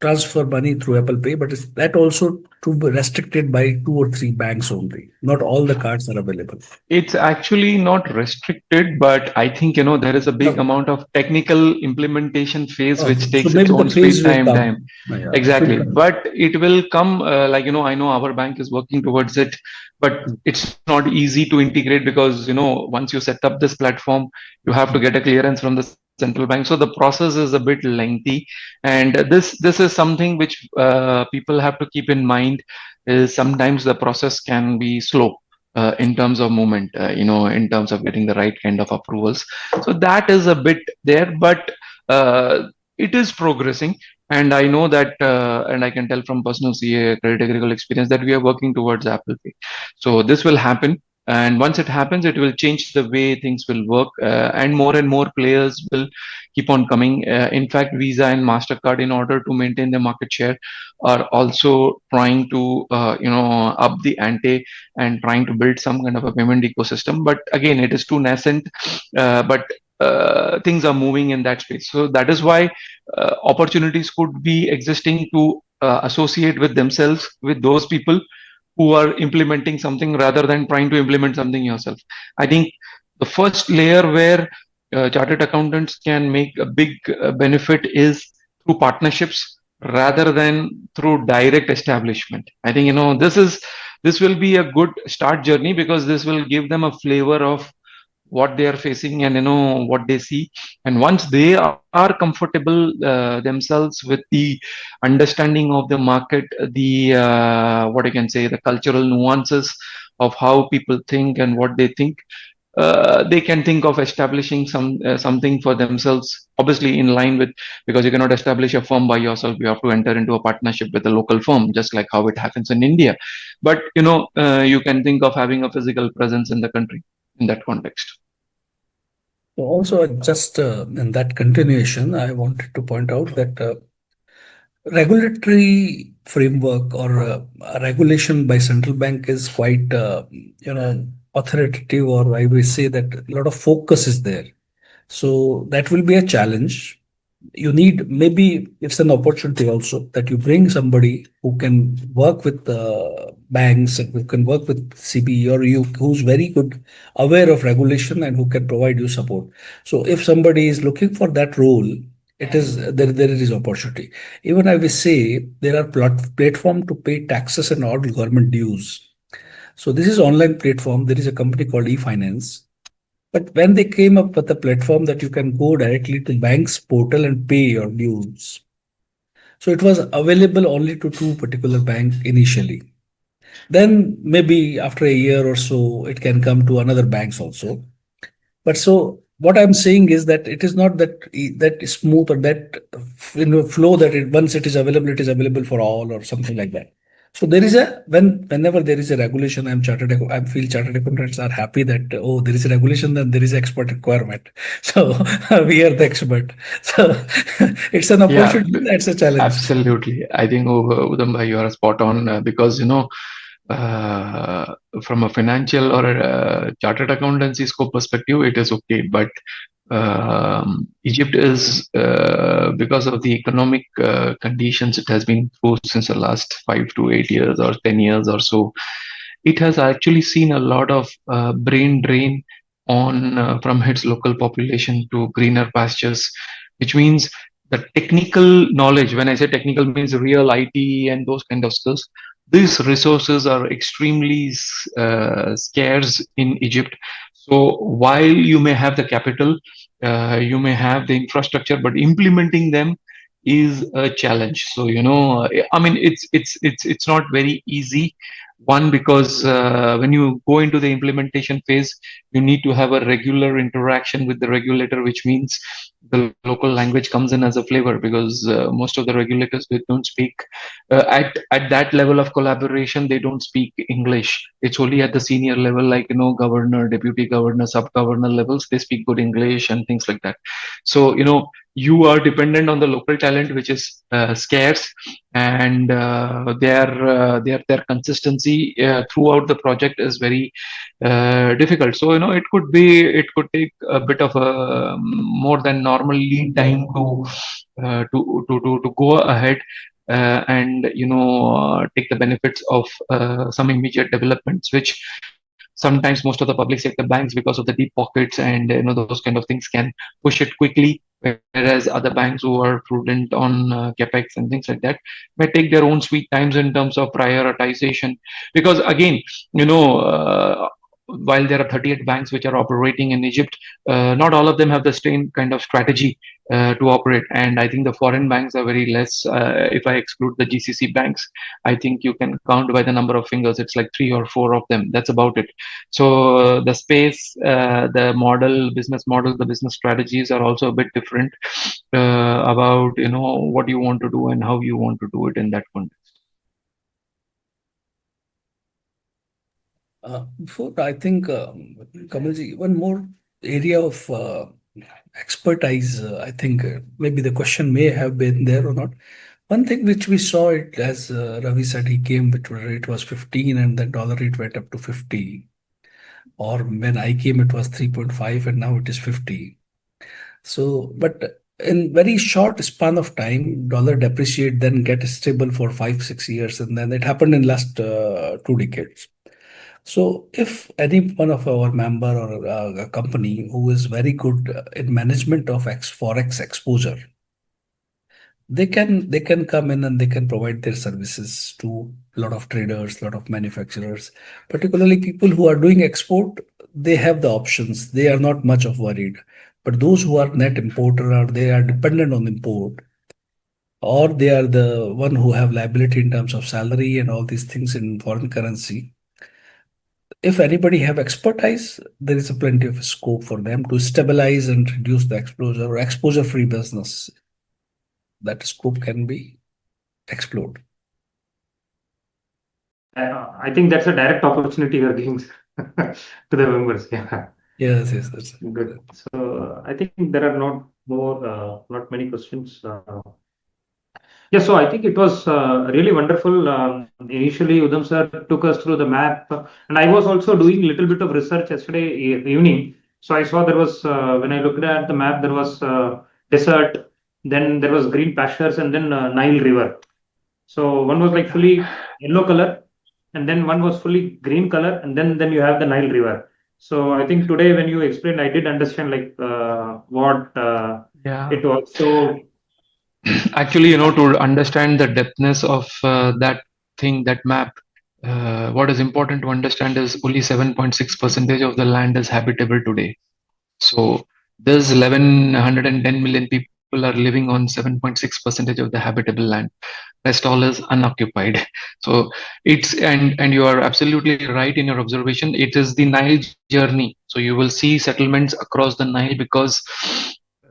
transfer money through Apple Pay, but that also to be restricted by 2 or 3 banks only. Not all the cards are available. It's actually not restricted, but I think, there is a big No. amount of technical implementation phase which So takes its maybe the own phase sweet will time. come. Yeah, it will Exactly. come. But it will come, I know our bank is working towards it, but it's not easy to integrate because, once you set up this platform, you have to get a clearance from the central bank. So the process is a bit lengthy. And this is something which people have to keep in mind is sometimes the process can be slow in terms of movement, in terms of getting the right kind of approvals. So that is a bit there, but it is progressing. And I know that, and I can tell from personal CA credit agricultural experience that we are working towards Apple Pay. So this will happen. And once it happens, it will change the way things will work, and more players will keep on coming. In fact, Visa and Mastercard, in order to maintain their market share, are also trying to, up the ante and trying to build some kind of a payment ecosystem. But again, it is too nascent, but things are moving in that space. So that is why opportunities could be existing to associate with themselves with those people who are implementing something rather than trying to implement something yourself. I think the first layer where chartered accountants can make a big benefit is through partnerships rather than through direct establishment. I think, this will be a good start journey because this will give them a flavor of what they are facing and what they see. And once they are comfortable themselves with the understanding of the market, the what I can say, the cultural nuances of how people think and what they think, they can think of establishing something for themselves, obviously in line with, because you cannot establish a firm by yourself. You have to enter into a partnership with a local firm, just like how it happens in India. But you can think of having a physical presence in the country in that context. Also, just in that continuation, I wanted to point out that regulatory framework or a regulation by central bank is quite, authoritative, or I will say that a lot of focus is there. So that will be a challenge. You need, maybe it's an opportunity also that you bring somebody who can work with the banks and who can work with CBE or you, who's very good aware of regulation and who can provide you support. So if somebody is looking for that role, it is there is opportunity. Even I will say there are platform to pay taxes and all government dues. So this is online platform. There is a company called eFinance. But when they came up with a platform that you can go directly to bank's portal and pay your dues, so it was available only to 2 particular banks initially. Then maybe after a year or so, it can come to another banks also. But so what I'm saying is that it is not that smooth or that flow that once it is available for all or something like that. So there is whenever there is a regulation, I feel chartered accountants are happy that oh, there is a regulation, then there is expert requirement. So we are the expert. So it's an Yeah, opportunity. That's a challenge. absolutely. I think, Udam bhai, you are spot on, because uh, from a financial or a chartered accountancy scope perspective, it is okay. But Egypt is, because of the economic conditions it has been through since the last 5 to 8 years or 10 years or so, it has actually seen a lot of brain drain on from its local population to greener pastures, which means the technical knowledge. When I say technical, means real IT and those kind of skills. These resources are extremely scarce in Egypt. So while you may have the capital, you may have the infrastructure, but implementing them is a challenge. So I mean, it's not very easy. One, because when you go into the implementation phase, you need to have a regular interaction with the regulator, which means the local language comes in as a flavor, because most of the regulators, they don't speak at that level of collaboration, they don't speak English. It's only at the senior level, like, governor, deputy governor, sub governor levels, they speak good English and things like that. So, you are dependent on the local talent, which is scarce, and their consistency throughout the project is very difficult. So, it could take a bit of a more than normal lead time to go ahead and take the benefits of some immediate developments, which sometimes most of the public sector banks, because of the deep pockets and those kind of things, can push it quickly, whereas other banks who are prudent on capex and things like that may take their own sweet times in terms of prioritization. Because again, while there are 38 banks which are operating in Egypt, not all of them have the same kind of strategy to operate. And I think the foreign banks are very less. If I exclude the GCC banks, I think you can count by the number of fingers. It's like 3 or 4 of them. That's about it. So the space, the business model, the business strategies are also a bit different about what you want to do and how you want to do it in that context. Before, I think, Kamalji, one more area of expertise, I think maybe the question may have been there or not. One thing which we saw it, as Ravi said, he came, which rate was 15 and the dollar rate went up to 50. Or when I came, it was 3.5 and now it is 50. So, but in very short span of time, dollar depreciate, then get stable for 5-6 years, and then it happened in last 2 decades. So if any one of our member or a company who is very good in management of forex exposure, they can come in and they can provide their services to a lot of traders, a lot of manufacturers, particularly people who are doing export. They have the options. They are not much of worried. But those who are net importer, or they are dependent on import, or they are the one who have liability in terms of salary and all these things in foreign currency, if anybody have expertise, there is a plenty of scope for them to stabilize and reduce the exposure or exposure-free business. That scope can be explored. I think that's a direct opportunity you're giving to the members. Yeah. Yes, that's Good. So I think there are not many questions. Yeah, so I think it was really wonderful. Initially, Udham sir took us through the map, and I was also doing a little bit of research yesterday evening. So I saw there was, when I looked at the map, there was desert, then there was green pastures, and then Nile River. So one was like fully yellow color, and then one was fully green color, and then you have the Nile River. So I think today when you explained, I did understand like what it was. So actually, to understand the depthness of that map, what is important to understand is only 7.6% of the land is habitable today. So there's 1110 million people are living on 7.6% of the habitable land. Rest all is unoccupied. So and you are absolutely right in your observation. It is the Nile journey. So you will see settlements across the Nile, because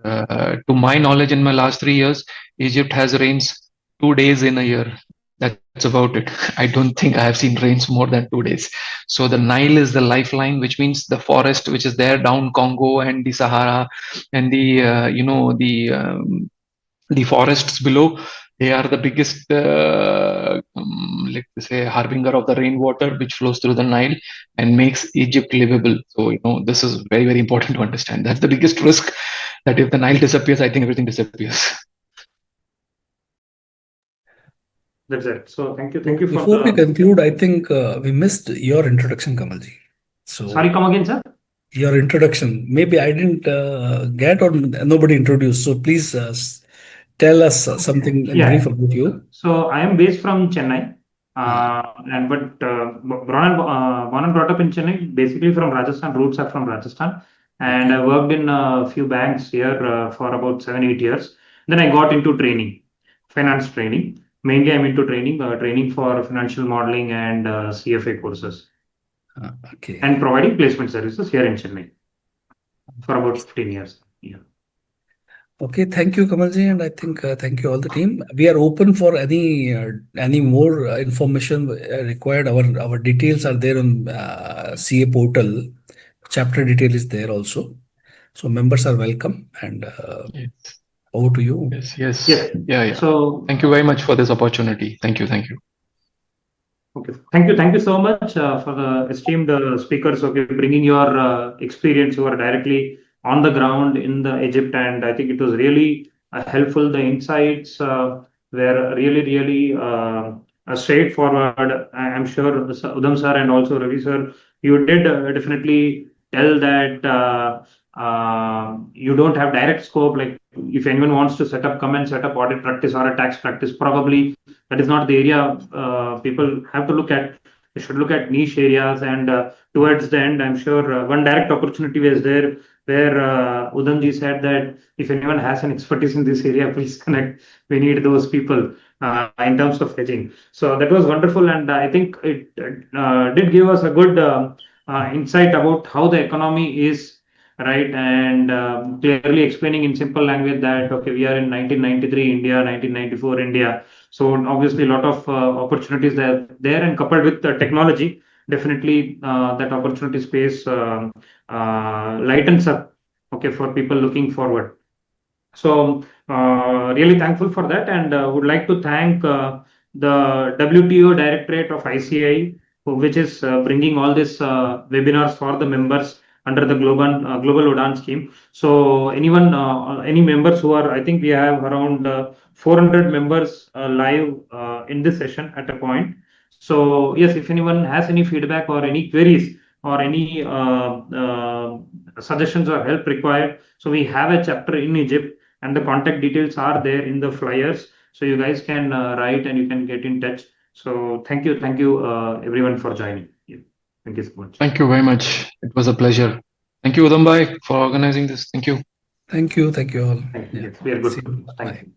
to my knowledge, in my last 3 years, Egypt has rains 2 days in a year. That's about it. I don't think I have seen rains more than 2 days. So the Nile is the lifeline, which means the forest which is there down Congo and the Sahara and the forests below. They are the biggest, let's say, harbinger of the rainwater which flows through the Nile and makes Egypt livable. So this is very, very important to understand. That's the biggest risk. That if the Nile disappears, I think everything disappears. that's it. So thank you. Before we conclude, I think we missed your introduction, Kamalji. So sorry, come again, sir. Your introduction. Maybe I didn't get, or nobody introduced. So please tell us something in brief about you. So I am based from Chennai, but born and brought up in Chennai. Basically from Rajasthan. Roots are from Rajasthan, and I worked in a few banks here for about 7-8 years. Then I got into training, finance training. Mainly, I'm into training for financial modeling and CFA courses, Okay. and providing placement services here in Chennai for about 15 years. Yeah. Okay, thank you, Kamalji, and I think thank you all the team. We are open for any more information required. Our details are there on CA portal. Chapter detail is there also. So members are welcome, and Yes, over to you. yes. Yeah. Yeah. So Thank you very much for this opportunity. Thank you. okay, thank you so much for the esteemed speakers. Okay, bringing your experience. You are directly on the ground in the Egypt, and I think it was really helpful. The insights were really straightforward. I'm sure Udam sir and also Ravi sir, you did definitely tell that you don't have direct scope. Like if anyone wants to come and set up audit practice or a tax practice, probably that is not the area people have to look at. They should look at niche areas, and towards the end, I'm sure one direct opportunity was there where Udamji said that if anyone has an expertise in this area, please connect. We need those people in terms of hedging. So that was wonderful, and I think it did give us a good insight about how the economy is, right, and clearly explaining in simple language that okay, we are in 1993 India, 1994 India. So obviously a lot of opportunities there, and coupled with the technology, definitely that opportunity space lightens up, okay, for people looking forward. So really thankful for that, and would like to thank the WTO Directorate of ICI, which is bringing all these webinars for the members under the Global Udan scheme. So anyone, any members who are, I think we have around 400 members live in this session at a point. So yes, if anyone has any feedback or any queries or any suggestions or help required, so we have a chapter in Egypt, and the contact details are there in the flyers. So you guys can write and you can get in touch. So thank you everyone for joining. Yeah. Thank you so much. Thank you very much. It was a pleasure. Thank you, Udam bhai, for organizing this. Thank you. Thank you all. Thank you. Yeah. Yes, we are good. See you. Thank Bye. you.